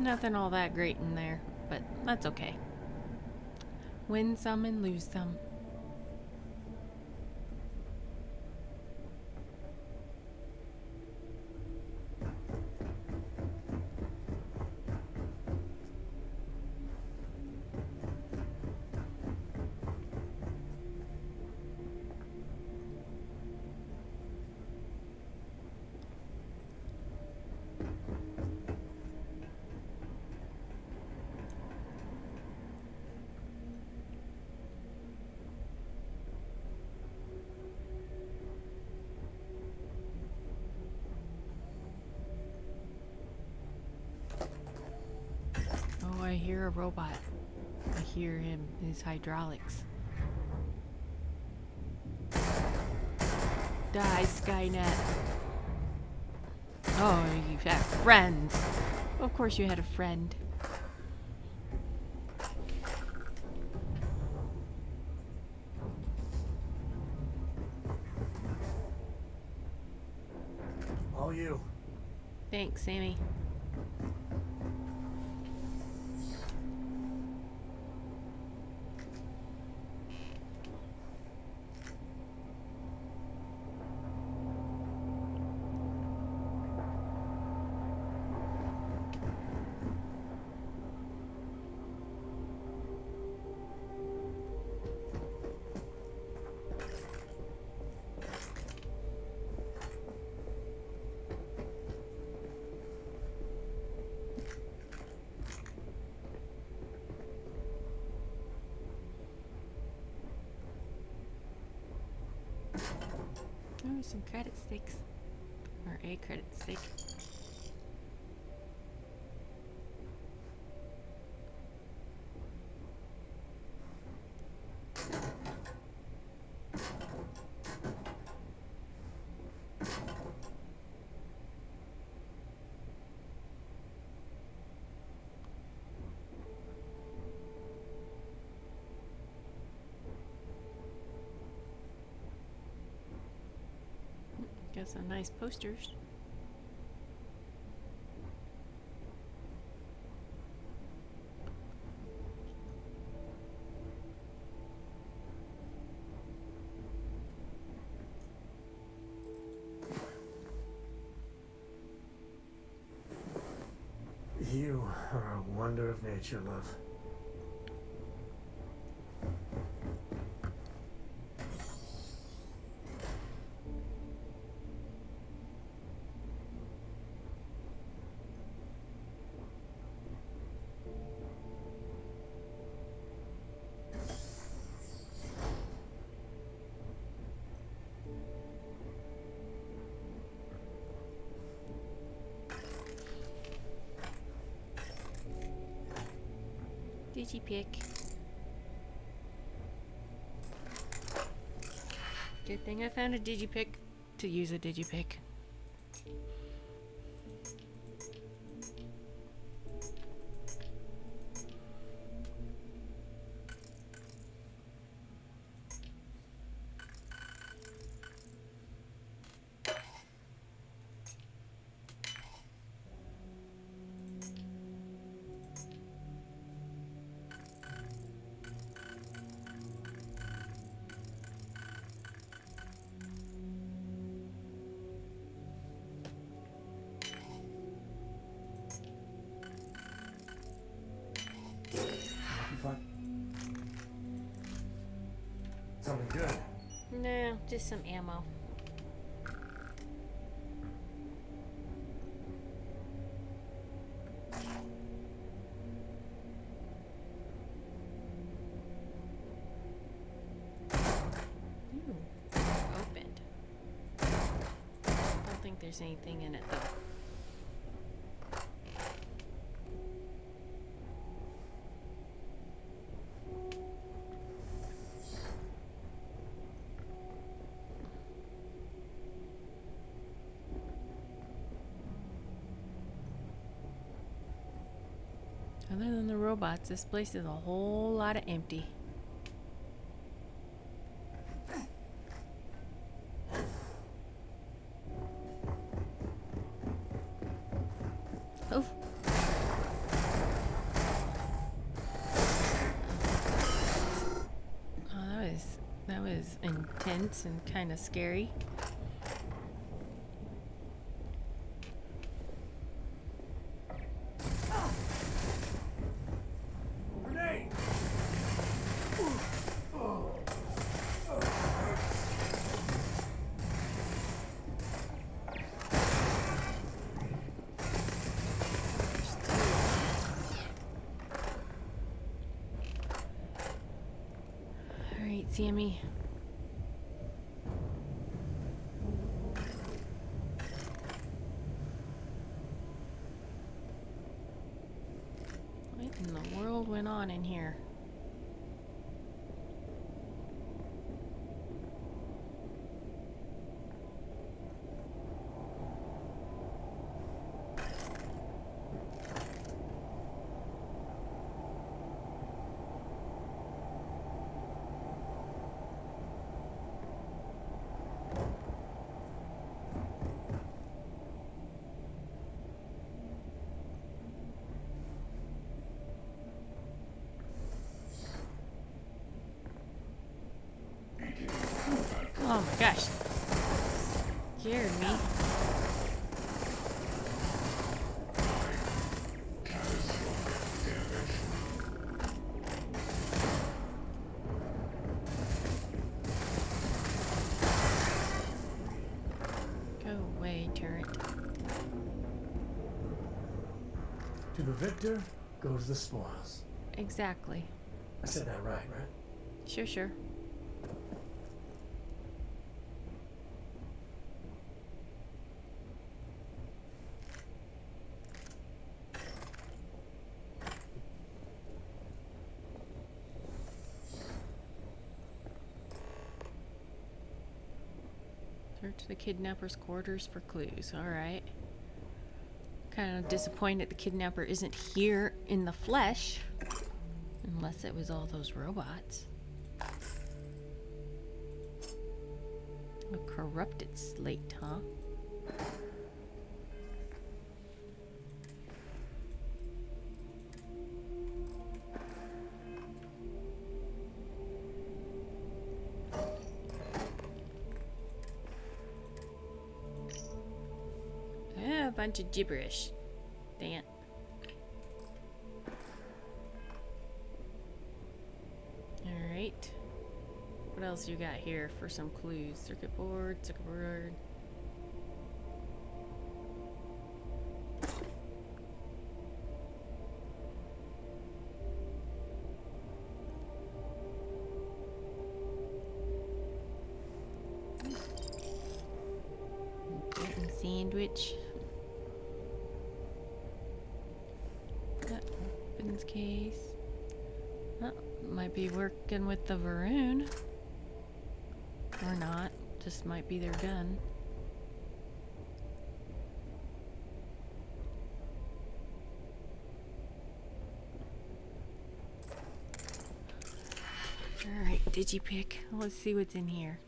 Nothing all that great in there, but that's okay. Win some and lose some. Oh, I hear a robot. I hear him, his hydraulics. Die, Skynet. Oh, you have friends. Of course you had a friend. All you. Thanks, Sammy. Oh, some credit sticks. Or a credit stick. Got some nice posters. You are a wonder of nature, love. Digipick. Good thing I found a digipick to use a digipick. Something good. No, just some ammo. Ooh, opened. Don't think there's anything in it though. Other than the robots, this place is a whole lot of empty. Oh. Oh, that was intense and kind of scary. Sammy. What in the world went on in here? Oh my gosh. Scared me. Go away, turret. To the victor goes the spoils. Exactly. I said that right? Sure, sure. Search the kidnapper's quarters for clues. Alright. Kind of disappointed the kidnapper isn't here in the flesh. Unless it was all those robots. A corrupted slate, huh? A bunch of gibberish. Dang it. Alright. What else you got here for some clues? Circuit board, circuit board. Bacon sandwich. Weapons case. Oh, might be working with the Varun. Or not. Just might be their gun. Alright, digipick. Let's see what's in here.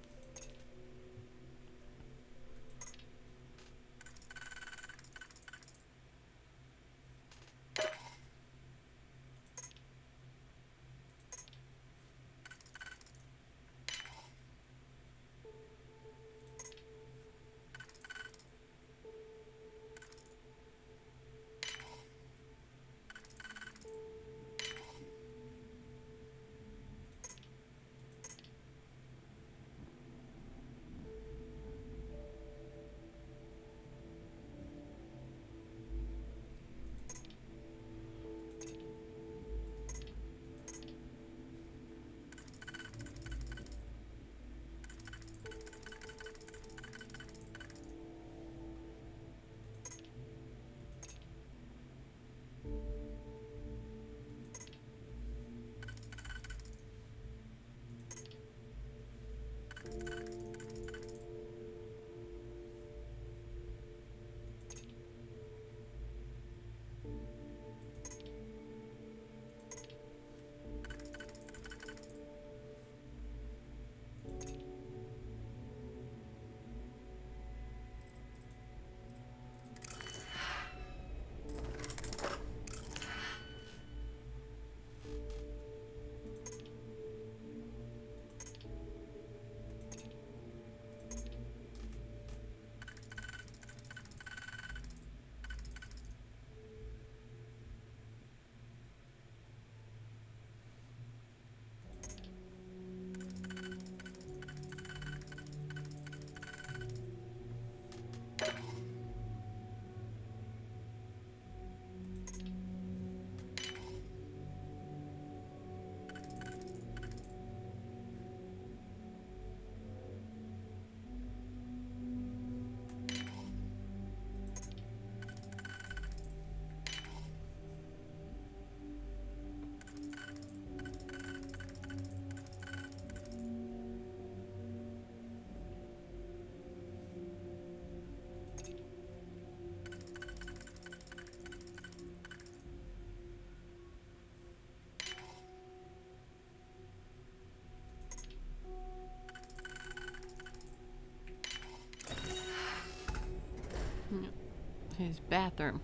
His bathroom.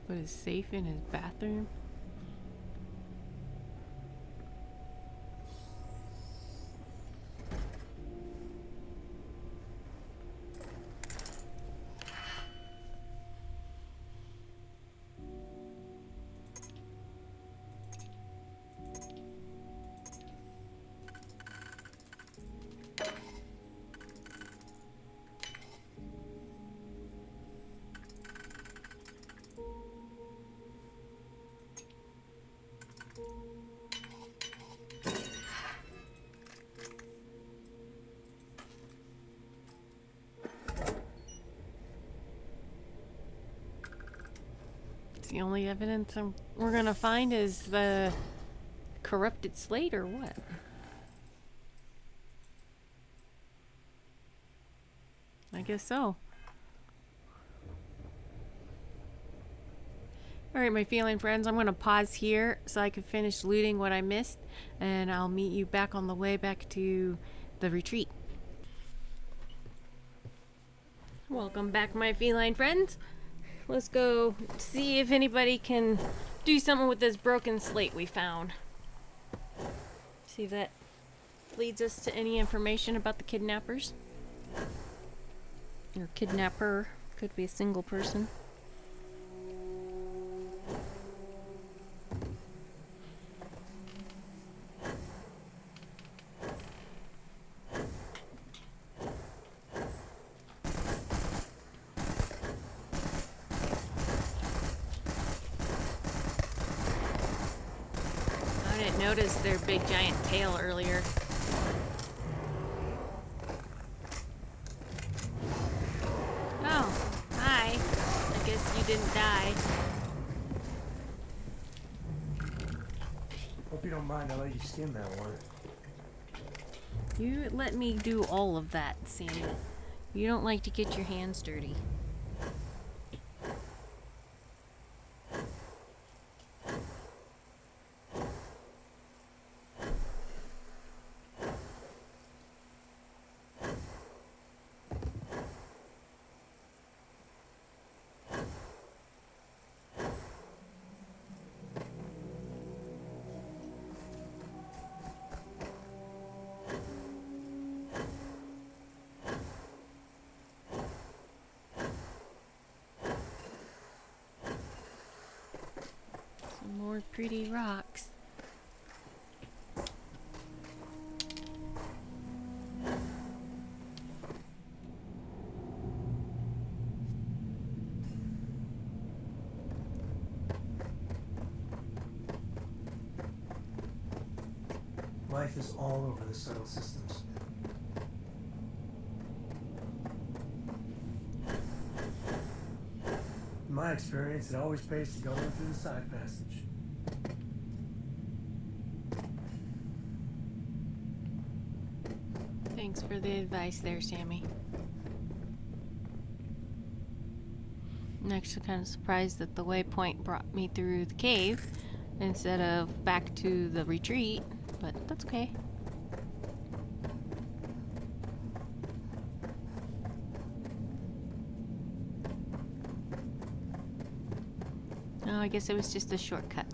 Put his safe in his bathroom. The only evidence we're gonna find is the corrupted slate, or what? I guess so. Alright, my feline friends, I'm gonna pause here so I can finish looting what I missed, and I'll meet you back on the way back to the retreat. Welcome back, my feline friends. Let's go see if anybody can do something with this broken slate we found. See if that leads us to any information about the kidnappers. Or kidnapper. Could be a single person. I didn't notice their big giant tail earlier. Oh, hi. I guess you didn't die. Hope you don't mind, I'll let you skin that one. You let me do all of that, Sammy. You don't like to get your hands dirty. Some more pretty rocks. Life is all over the subtle systems. In my experience, it always pays to go in through the side passage. Thanks for the advice there, Sammy. I'm actually kind of surprised that the waypoint brought me through the cave instead of back to the retreat, but that's okay. Oh, I guess it was just a shortcut.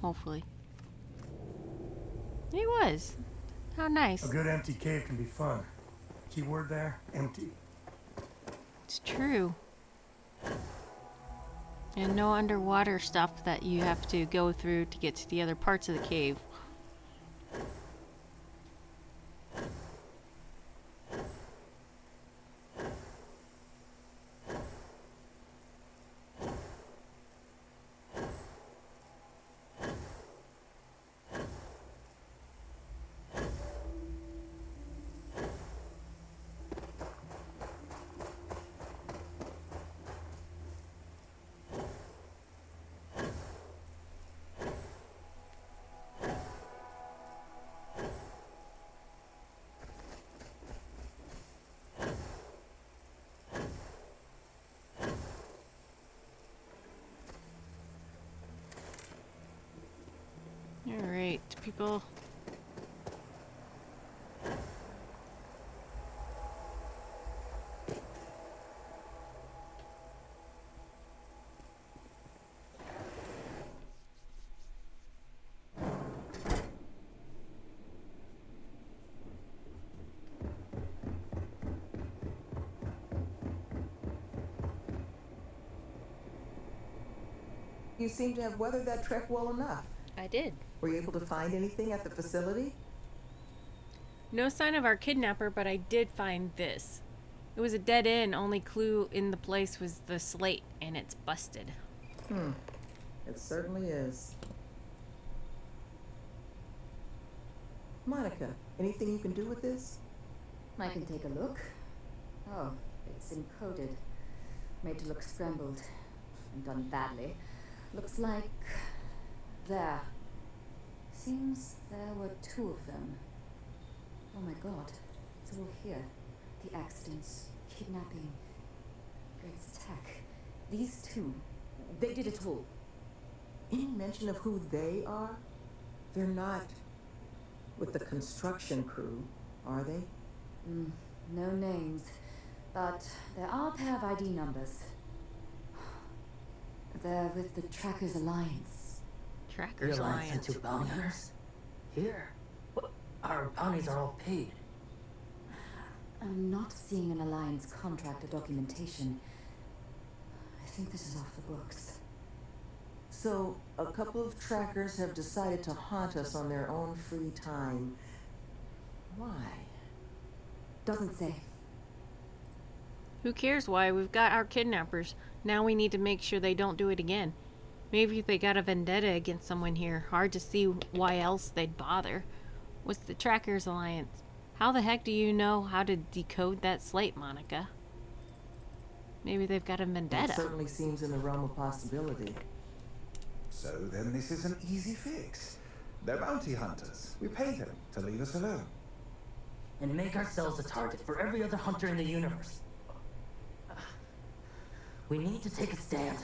Hopefully. It was. How nice. A good empty cave can be fun. Keyword there, empty. It's true. And no underwater stuff that you have to go through to get to the other parts of the cave. Alright, people. You seem to have weathered that trek well enough. I did. Were you able to find anything at the facility? No sign of our kidnapper, but I did find this. It was a dead end. Only clue in the place was the slate, and it's busted. It certainly is. Monica, anything you can do with this? I can take a look. Oh, it's encoded. Made to look scrambled. And done badly. Looks like... there. Seems there were two of them. Oh my god. It's all here. The accidents, kidnapping, Great's attack. These two, they did it all. Any mention of who they are? They're not with the construction crew, are they? No names, but there are a pair of ID numbers. They're with the Trackers Alliance. Trackers The Alliance Alliance. and 2 bounty hunters? Here? What? Our bounties are all paid. I'm not seeing an Alliance contract or documentation. I think this is off the books. So, a couple of trackers have decided to haunt us on their own free time. Why? Doesn't say. Who cares why? We've got our kidnappers. Now we need to make sure they don't do it again. Maybe they got a vendetta against someone here. Hard to see why else they'd bother. What's the Trackers Alliance? How the heck do you know how to decode that slate, Monica? Maybe they've got a vendetta. That certainly seems in the realm of possibility. So then this is an easy fix. They're bounty hunters. We pay them to leave us alone. And make ourselves a target for every other hunter in the universe. We need to take a stand.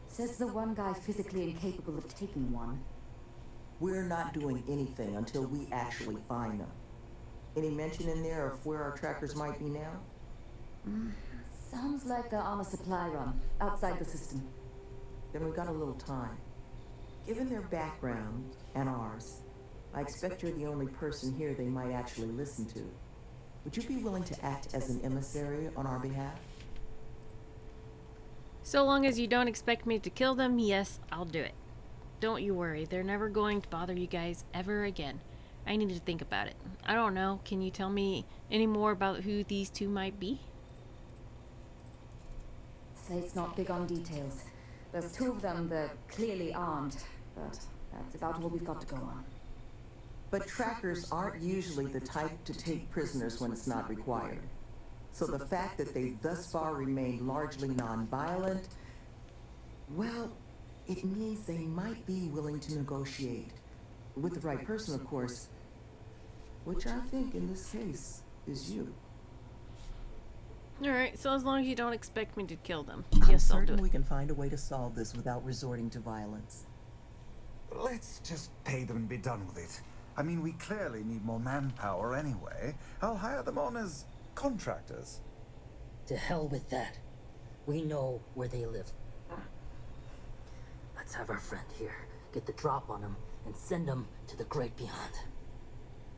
Says the one guy physically incapable of taking one. We're not doing anything until we actually find them. Any mention in there of where our trackers might be now? Sounds like they're on a supply run, outside the system. Then we've got a little time. Given their background, and ours, I expect you're the only person here they might actually listen to. Would you be willing to act as an emissary on our behalf? So long as you don't expect me to kill them, yes, I'll do it. Don't you worry, they're never going to bother you guys ever again. I need to think about it. I don't know, can you tell me any more about who these two might be? Slate's not big on details. There's 2 of them, they're clearly armed, but that's about all we've got to go on. But trackers aren't usually the type to take prisoners when it's not required. So the fact that they've thus far remained largely non-violent, well, it means they might be willing to negotiate. With the right person, of course, which I think in this case is you. Alright, so as long as you don't expect me to kill them, I'm yes, I'll do certain it. we can find a way to solve this without resorting to violence. Let's just pay them and be done with it. I mean, we clearly need more manpower anyway. I'll hire them on as contractors. To hell with that. We know where they live. Let's have our friend here get the drop on them and send them to the great beyond.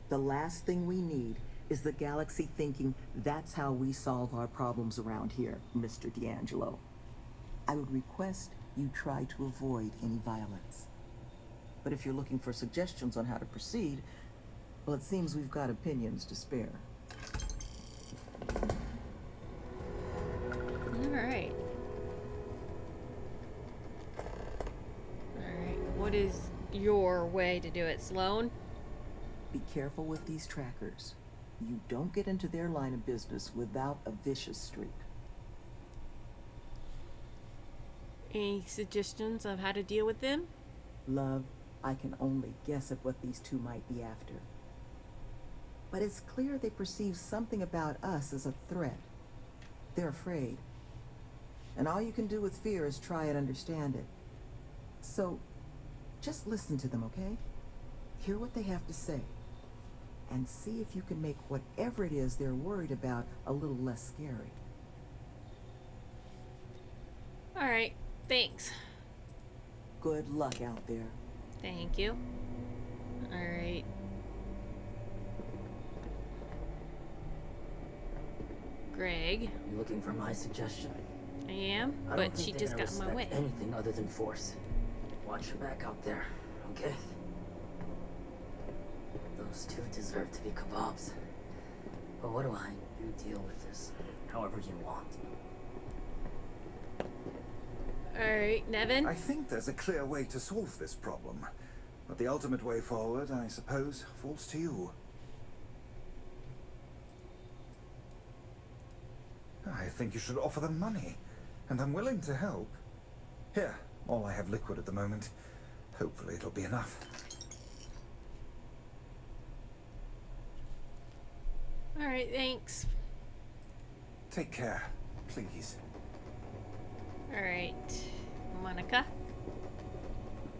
The last thing we need is the galaxy thinking that's how we solve our problems around here, Mr. D'Angelo. I would request you try to avoid any violence. But if you're looking for suggestions on how to proceed, well, it seems we've got opinions to spare. Alright. Alright, what is your way to do it, Sloan? Be careful with these trackers. You don't get into their line of business without a vicious streak. Any suggestions of how to deal with them? Love, I can only guess at what these 2 might be after. But it's clear they perceive something about us as a threat. They're afraid. And all you can do with fear is try and understand it. So, just listen to them, okay? Hear what they have to say. And see if you can make whatever it is they're worried about a little less scary. Alright, thanks. Good luck out there. Thank you. Alright. Greg. You looking for my suggestion? I am, I don't but think she they're just gonna got in my way. respect anything other than force. Watch your back out there, okay? Those 2 deserve to be kebabs. But what do I? You deal with this however you want. Alright, Nevin? I think there's a clear way to solve this problem. But the ultimate way forward, I suppose, falls to you. I think you should offer them money. And I'm willing to help. Here, all I have liquid at the moment. Hopefully it'll be enough. Alright, thanks. Take care, please. Alright, Monica?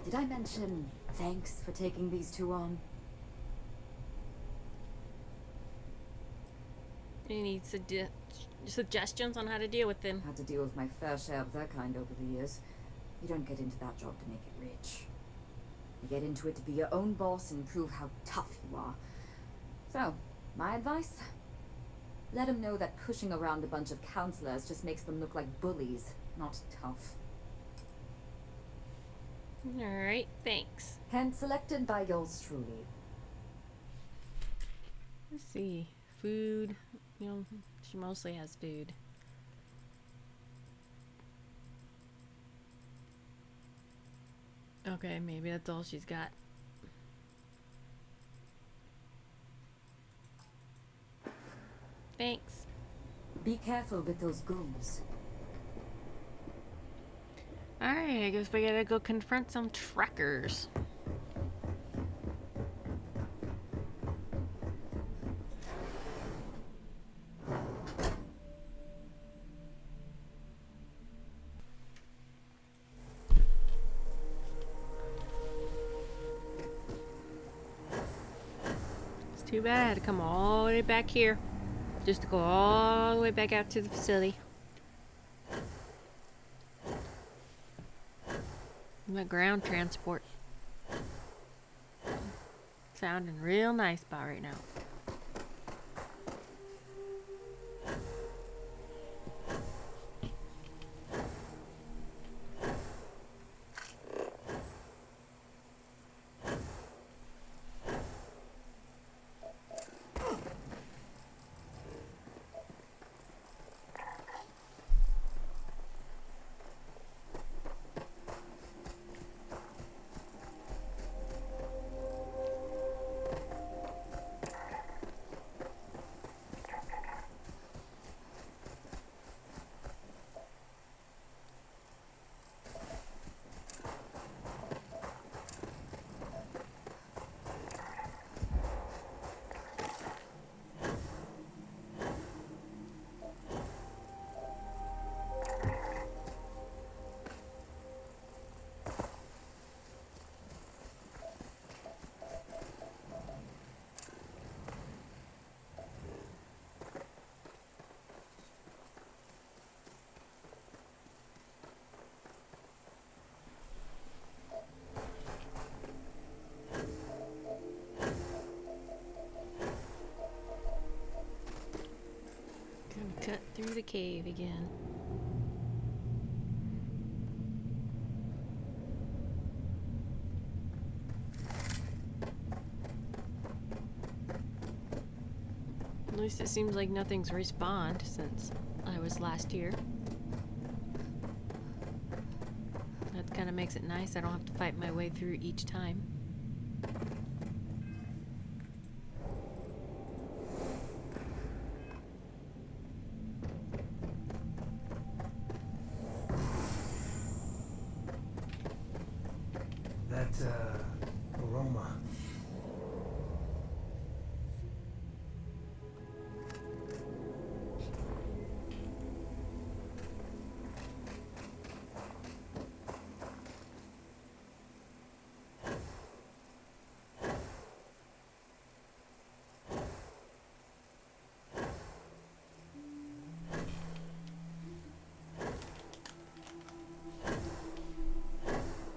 Did I mention thanks for taking these 2 on? Any suggestions on how to deal with them? Had to deal with my fair share of that kind over the years. You don't get into that job to make it rich. You get into it to be your own boss and prove how tough you are. So, my advice? Let them know that pushing around a bunch of counselors just makes them look like bullies, not tough. Alright, thanks. Hand selected by yours truly. Let's see. Food. You know, she mostly has food. Okay, maybe that's all she's got. Thanks. Be careful with those goons. Alright, I guess we gotta go confront some trackers. It's too bad to come all the way back here. Just to go all the way back out to the facility. The ground transport. Sounding real nice about right now. Cut through the cave again. At least it seems like nothing's respawned since I was last here. That kind of makes it nice. I don't have to fight my way through each time. Aroma.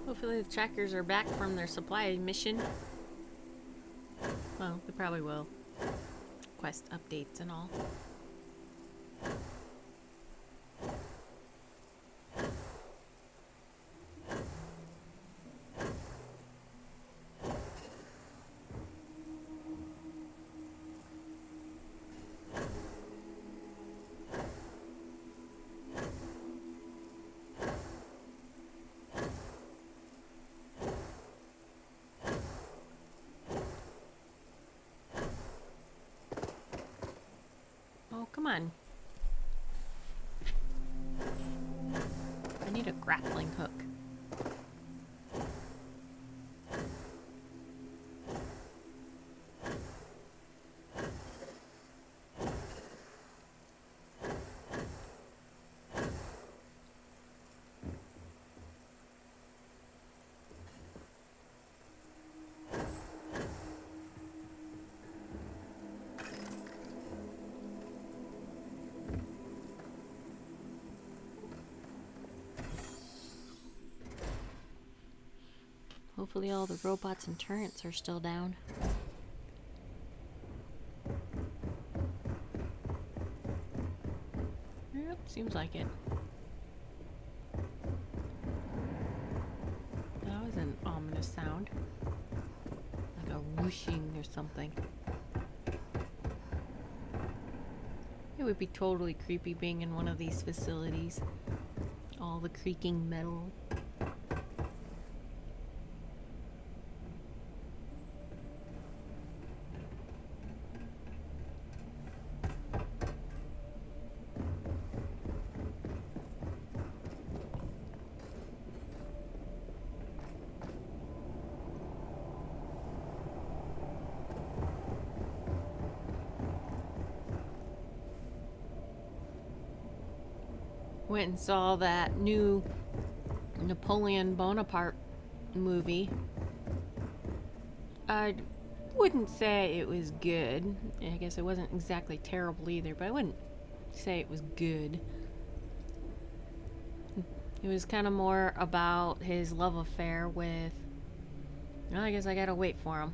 Hopefully the trackers are back from their supply mission. Well, they probably will. Quest updates and all. Come on. I need a grappling hook. Hopefully all the robots and turrets are still down. Yep, seems like it. That was an ominous sound. Like a whooshing or something. It would be totally creepy being in one of these facilities. All the creaking metal. Went and saw that new Napoleon Bonaparte movie. I wouldn't say it was good. I guess it wasn't exactly terrible either, but I wouldn't say it was good. It was kind of more about his love affair with... Well, I guess I gotta wait for him.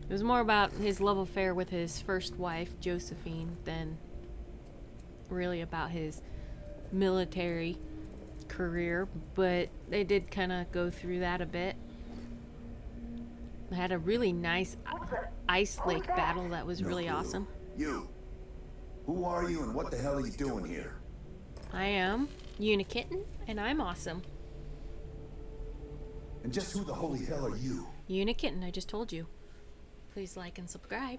It was more about his love affair with his first wife, Josephine, than really about his military career, but they did kind of go through that a bit. They had a really nice ice lake battle that was really awesome. You. Who are you and what the hell are you doing here? I am Unikitten, and I'm awesome. And just who the holy hell are you? Unikitten, I just told you. Please like and subscribe.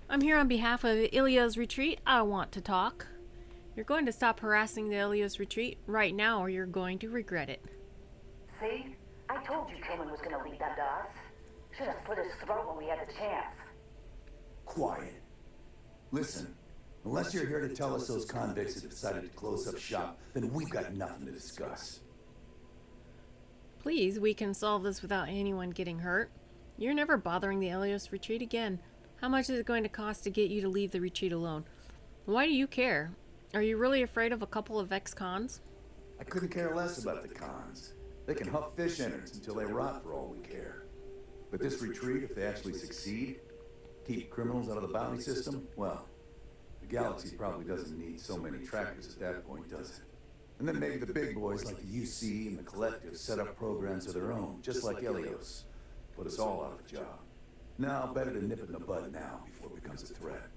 I'm here on behalf of Eleos Retreat. I want to talk. You're going to stop harassing the Eleos Retreat right now, or you're going to regret it. See? I told you Kilman was going to lead them to us. Should have slit his throat when we had the chance. Quiet. Listen, unless you're here to tell us those convicts have decided to close up shop, then we've got nothing to discuss. Please, we can solve this without anyone getting hurt. You're never bothering the Eleos Retreat again. How much is it going to cost to get you to leave the retreat alone? Why do you care? Are you really afraid of a couple of ex-cons? I couldn't care less about the cons. They can huff fish innards until they rot for all we care. But this retreat, if they actually succeed, keep criminals out of the bounty system, well, the galaxy probably doesn't need so many trackers at that point, does it? And then maybe the big boys like the UC and the Collective set up programs of their own, just like Eleos. Put us all out of a job. Now, better to nip it in the bud now before it becomes a threat.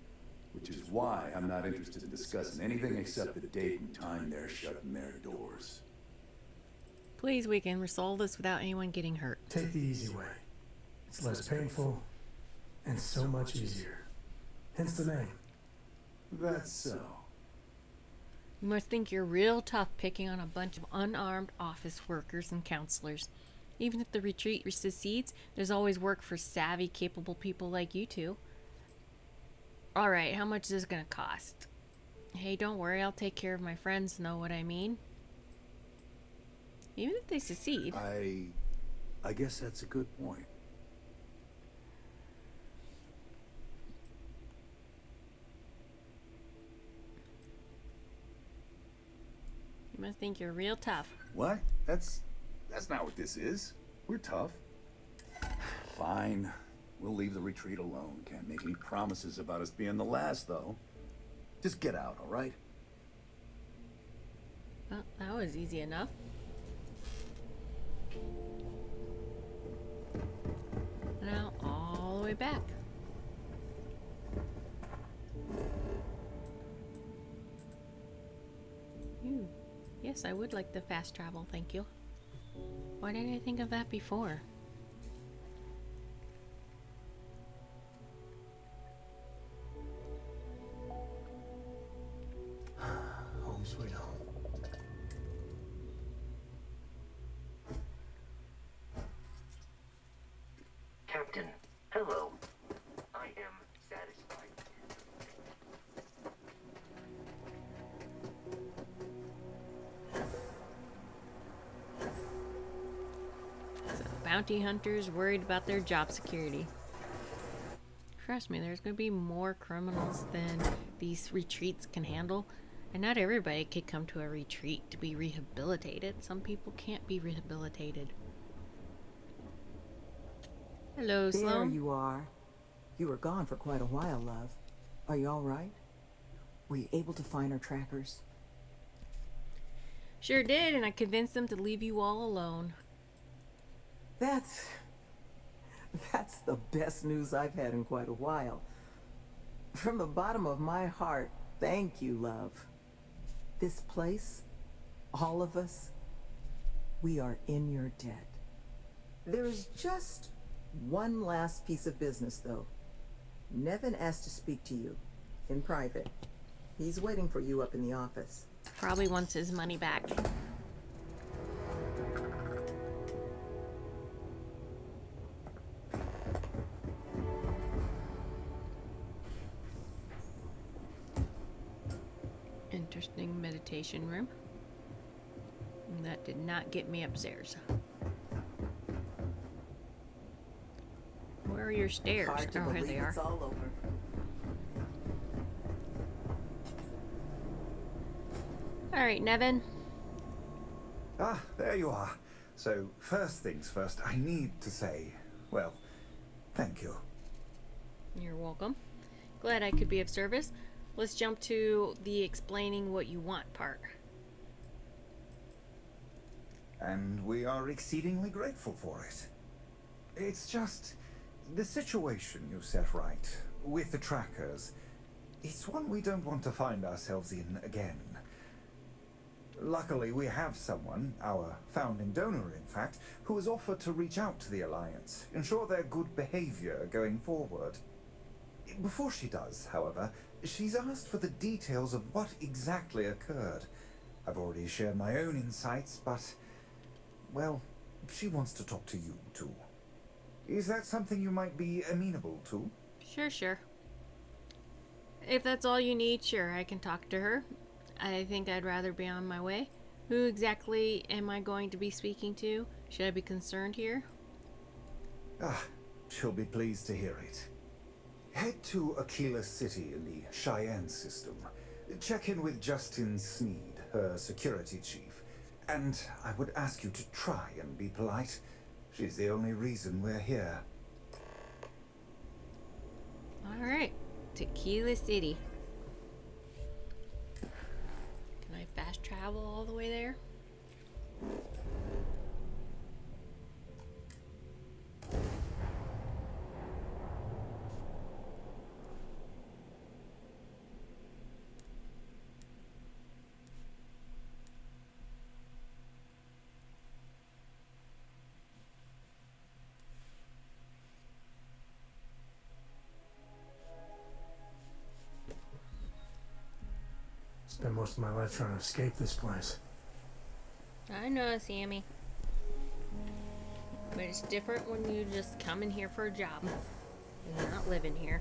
Which is why I'm not interested in discussing anything except the date and time they're shutting their doors. Please, we can resolve this without anyone getting hurt. Take the easy way. It's less painful and so much easier. Hence the name. That's so. You must think you're real tough picking on a bunch of unarmed office workers and counselors. Even if the retreat secedes, there's always work for savvy, capable people like you two. Alright, how much is this gonna cost? Hey, don't worry, I'll take care of my friends, know what I mean? Even if they secede. I guess that's a good point. You must think you're real tough. What? That's not what this is. We're tough. Fine. We'll leave the retreat alone. Can't make any promises about us being the last, though. Just get out, all right? Well, that was easy enough. Now, all the way back. Yes, I would like the fast travel, thank you. Why didn't I think of that before? Home sweet home. Captain, hello. I am satisfied. So, bounty hunters worried about their job security. Trust me, there's going to be more criminals than these retreats can handle. And not everybody could come to a retreat to be rehabilitated. Some people can't be rehabilitated. Hello, There Sloan. you are. You were gone for quite a while, love. Are you all right? Were you able to find our trackers? Sure did, and I convinced them to leave you all alone. That's the best news I've had in quite a while. From the bottom of my heart, thank you, love. This place, all of us, we are in your debt. There's just one last piece of business, though. Nevin asked to speak to you in private. He's waiting for you up in the office. Probably wants his money back. Interesting meditation room. That did not get me upstairs. Where are your stairs? Hard to Oh, here believe they are. it's all over. All right, Nevin. Ah, there you are. So, first things first, I need to say, well, thank you. You're welcome. Glad I could be of service. Let's jump to the explaining what you want part. And we are exceedingly grateful for it. It's just the situation you set right with the trackers. It's one we don't want to find ourselves in again. Luckily, we have someone, our founding donor in fact, who has offered to reach out to the Alliance, ensure their good behavior going forward. Before she does, however, she's asked for the details of what exactly occurred. I've already shared my own insights, but, well, she wants to talk to you too. Is that something you might be amenable to? Sure. If that's all you need, sure, I can talk to her. I think I'd rather be on my way. Who exactly am I going to be speaking to? Should I be concerned here? Ah, she'll be pleased to hear it. Head to Akila City in the Cheyenne system. Check in with Justin Sneed, her security chief. And I would ask you to try and be polite. She's the only reason we're here. Alright, Tequila City. Can I fast travel all the way there? Spent most of my life trying to escape this place. I know, Sammy. But it's different when you just come in here for a job. And you're not living here.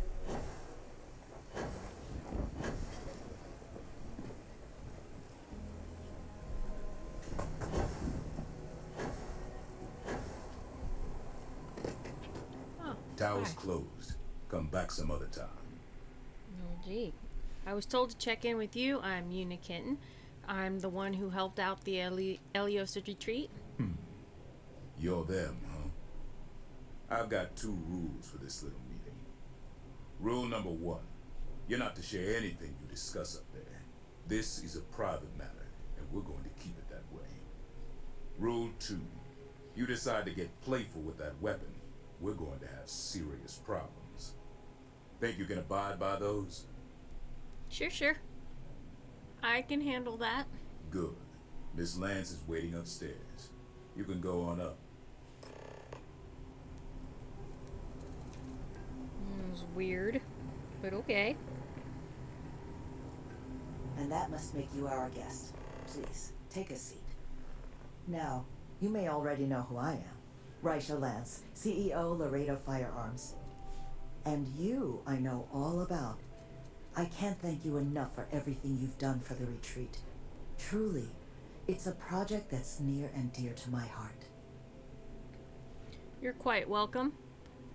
Oh, Tower's hi. closed. Come back some other time. Oh, gee. I was told to check in with you. I'm Unikitten. I'm the one who helped out the Eleos Retreat. You're them, huh? I've got 2 rules for this little meeting. Rule number 1, you're not to share anything you discuss up there. This is a private matter, and we're going to keep it that way. Rule 2, you decide to get playful with that weapon, we're going to have serious problems. Think you can abide by those? Sure. I can handle that. Good. Miss Lance is waiting upstairs. You can go on up. It was weird, but okay. And that must make you our guest. Please, take a seat. Now, you may already know who I am. Raisha Lance, CEO, Laredo Firearms. And you, I know all about. I can't thank you enough for everything you've done for the retreat. Truly, it's a project that's near and dear to my heart. You're quite welcome.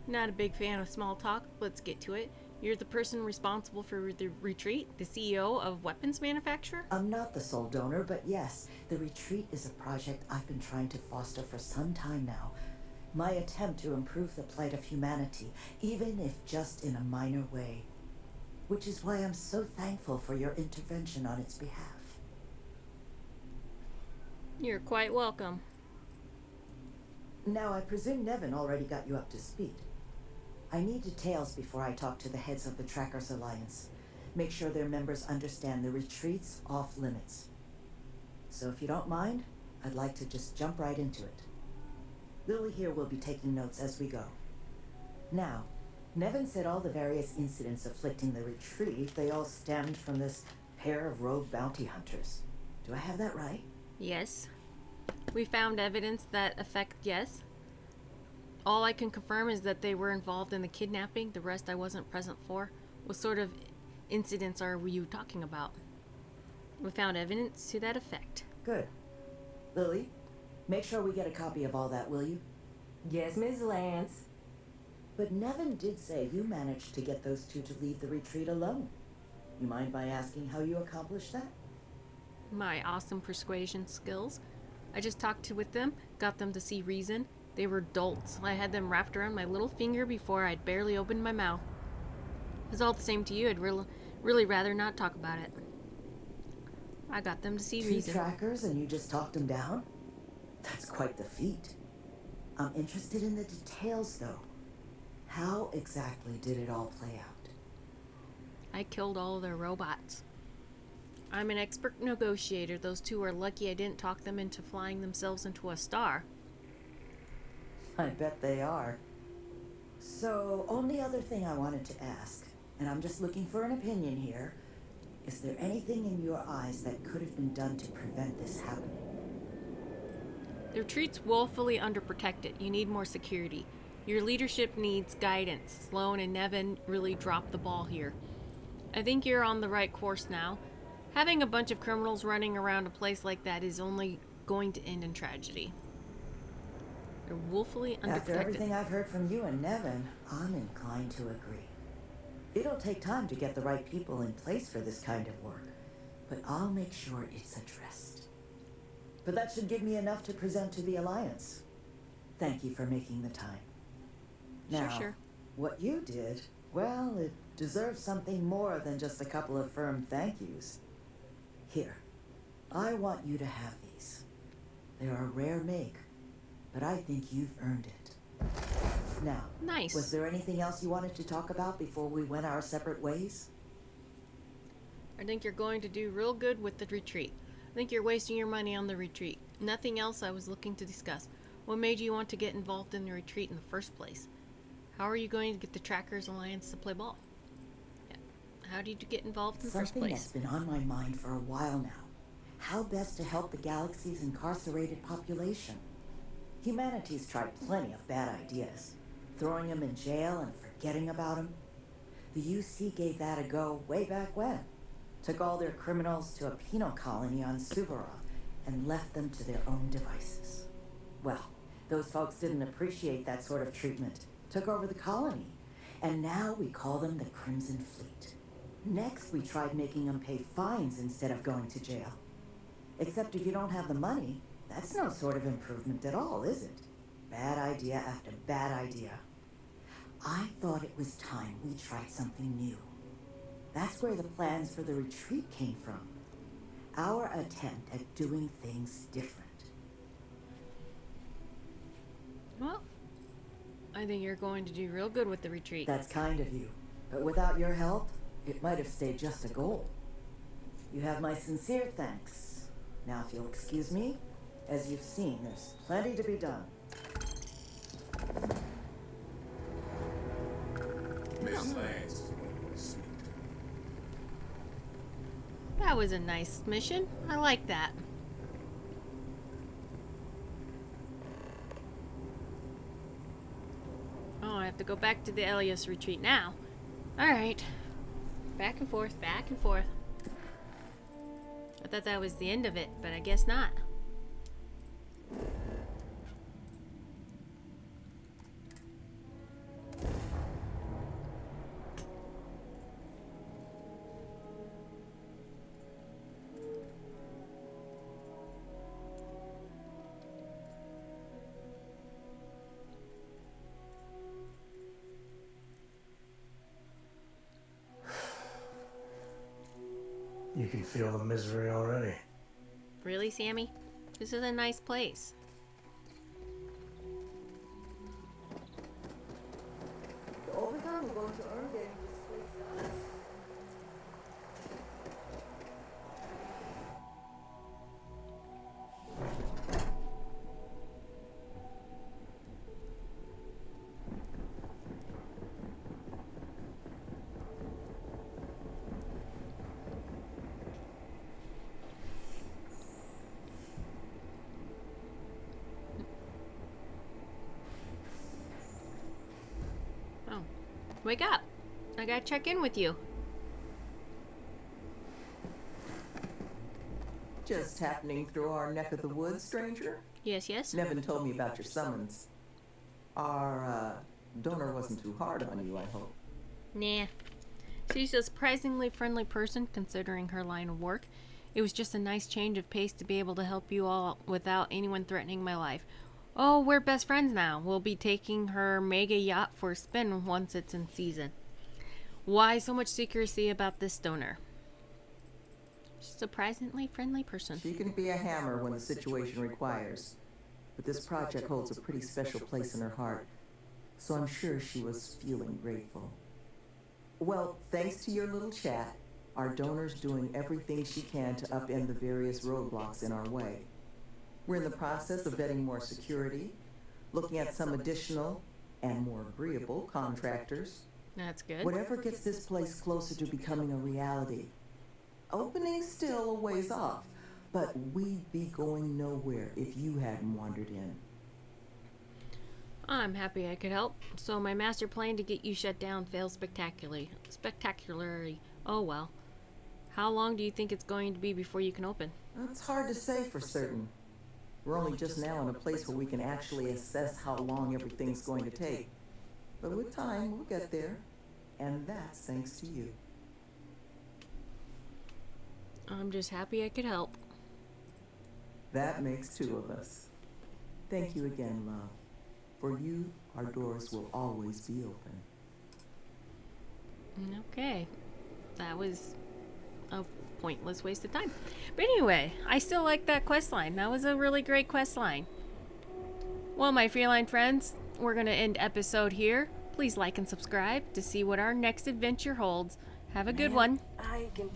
Not a big fan of small talk. Let's get to it. You're the person responsible for the retreat, the CEO of weapons manufacturer? I'm not the sole donor, but yes, the retreat is a project I've been trying to foster for some time now. My attempt to improve the plight of humanity, even if just in a minor way. Which is why I'm so thankful for your intervention on its behalf. You're quite welcome. Now, I presume Nevin already got you up to speed. I need details before I talk to the heads of the Trackers Alliance. Make sure their members understand the retreat's off limits. So if you don't mind, I'd like to just jump right into it. Lily here will be taking notes as we go. Now, Nevin said all the various incidents afflicting the retreat, they all stemmed from this pair of rogue bounty hunters. Do I have that right? Yes. We found evidence that affect yes. All I can confirm is that they were involved in the kidnapping. The rest I wasn't present for. What sort of incidents are you talking about? We found evidence to that effect. Good. Lily, make sure we get a copy of all that, will you? Yes, Miss Lance. But Nevin did say you managed to get those two to leave the retreat alone. You mind my asking how you accomplished that? My awesome persuasion skills. I just talked with them, got them to see reason. They were dolts. I had them wrapped around my little finger before I'd barely opened my mouth. If it's all the same to you, I'd really rather not talk about it. I got them to see reason. 2 trackers and you just talked them down? That's quite the feat. I'm interested in the details, though. How exactly did it all play out? I killed all of their robots. I'm an expert negotiator. Those two are lucky I didn't talk them into flying themselves into a star. I bet they are. So, only other thing I wanted to ask, and I'm just looking for an opinion here, is there anything in your eyes that could have been done to prevent this happening? The retreat's woefully underprotected. You need more security. Your leadership needs guidance. Sloan and Nevin really dropped the ball here. I think you're on the right course now. Having a bunch of criminals running around a place like that is only going to end in tragedy. They're woefully underprotected. After everything I've heard from you and Nevin, I'm inclined to agree. It'll take time to get the right people in place for this kind of work, but I'll make sure it's addressed. But that should give me enough to present to the Alliance. Thank you for making the time. Now, Sure. What you did, well, it deserves something more than just a couple of firm thank yous. Here, I want you to have these. They're a rare make, but I think you've earned it. Now, nice. Was there anything else you wanted to talk about before we went our separate ways? I think you're going to do real good with the retreat. I think you're wasting your money on the retreat. Nothing else I was looking to discuss. What made you want to get involved in the retreat in the first place? How are you going to get the Trackers Alliance to play ball? Yeah. How did you get involved in the first Something place? that's been on my mind for a while now. How best to help the galaxy's incarcerated population? Humanity's tried plenty of bad ideas. Throwing them in jail and forgetting about them. The UC gave that a go way back when. Took all their criminals to a penal colony on Suvorov and left them to their own devices. Well, those folks didn't appreciate that sort of treatment. Took over the colony. And now we call them the Crimson Fleet. Next, we tried making them pay fines instead of going to jail. Except if you don't have the money, that's no sort of improvement at all, is it? Bad idea after bad idea. I thought it was time we tried something new. That's where the plans for the retreat came from. Our attempt at doing things different. Well, I think you're going to do real good with the retreat. That's kind of you. But without your help, it might have stayed just a goal. You have my sincere thanks. Now, if you'll excuse me, as you've seen, there's plenty to be done. Miss Lance. Sweet. That was a nice mission. I like that. Oh, I have to go back to the Eleos Retreat now. Alright. Back and forth, back and forth. I thought that was the end of it, but I guess not. You can feel the misery already. Really, Sammy? This is a nice place. The overtime we're going to earn getting this place up. Oh. Wake up. I gotta check in with you. Just happening through our neck of the woods, stranger? Yes, yes. Nevin told me about your summons. Our, donor wasn't too hard on you, I hope. Nah. She's a surprisingly friendly person considering her line of work. It was just a nice change of pace to be able to help you all without anyone threatening my life. Oh, we're best friends now. We'll be taking her mega yacht for a spin once it's in season. Why so much secrecy about this donor? She's a surprisingly friendly person. She can be a hammer when the situation requires. But this project holds a pretty special place in her heart. So I'm sure she was feeling grateful. Well, thanks to your little chat, our donor's doing everything she can to upend the various roadblocks in our way. We're in the process of vetting more security, looking at some additional and more agreeable contractors. That's good. Whatever gets this place closer to becoming a reality. Opening still a ways off, but we'd be going nowhere if you hadn't wandered in. I'm happy I could help. So my master plan to get you shut down failed spectacularly. Oh well. How long do you think it's going to be before you can open? It's hard to say for certain. We're only just now in a place where we can actually assess how long everything's going to take. But with time, we'll get there. And that's thanks to you. I'm just happy I could help. That makes two of us. Thank you again, love. For you, our doors will always be open. Okay. That was a pointless waste of time. But anyway, I still like that quest line. That was a really great quest line. Well, my feline friends, we're going to end episode here. Please like and subscribe to see what our next adventure holds. Have a good one. I can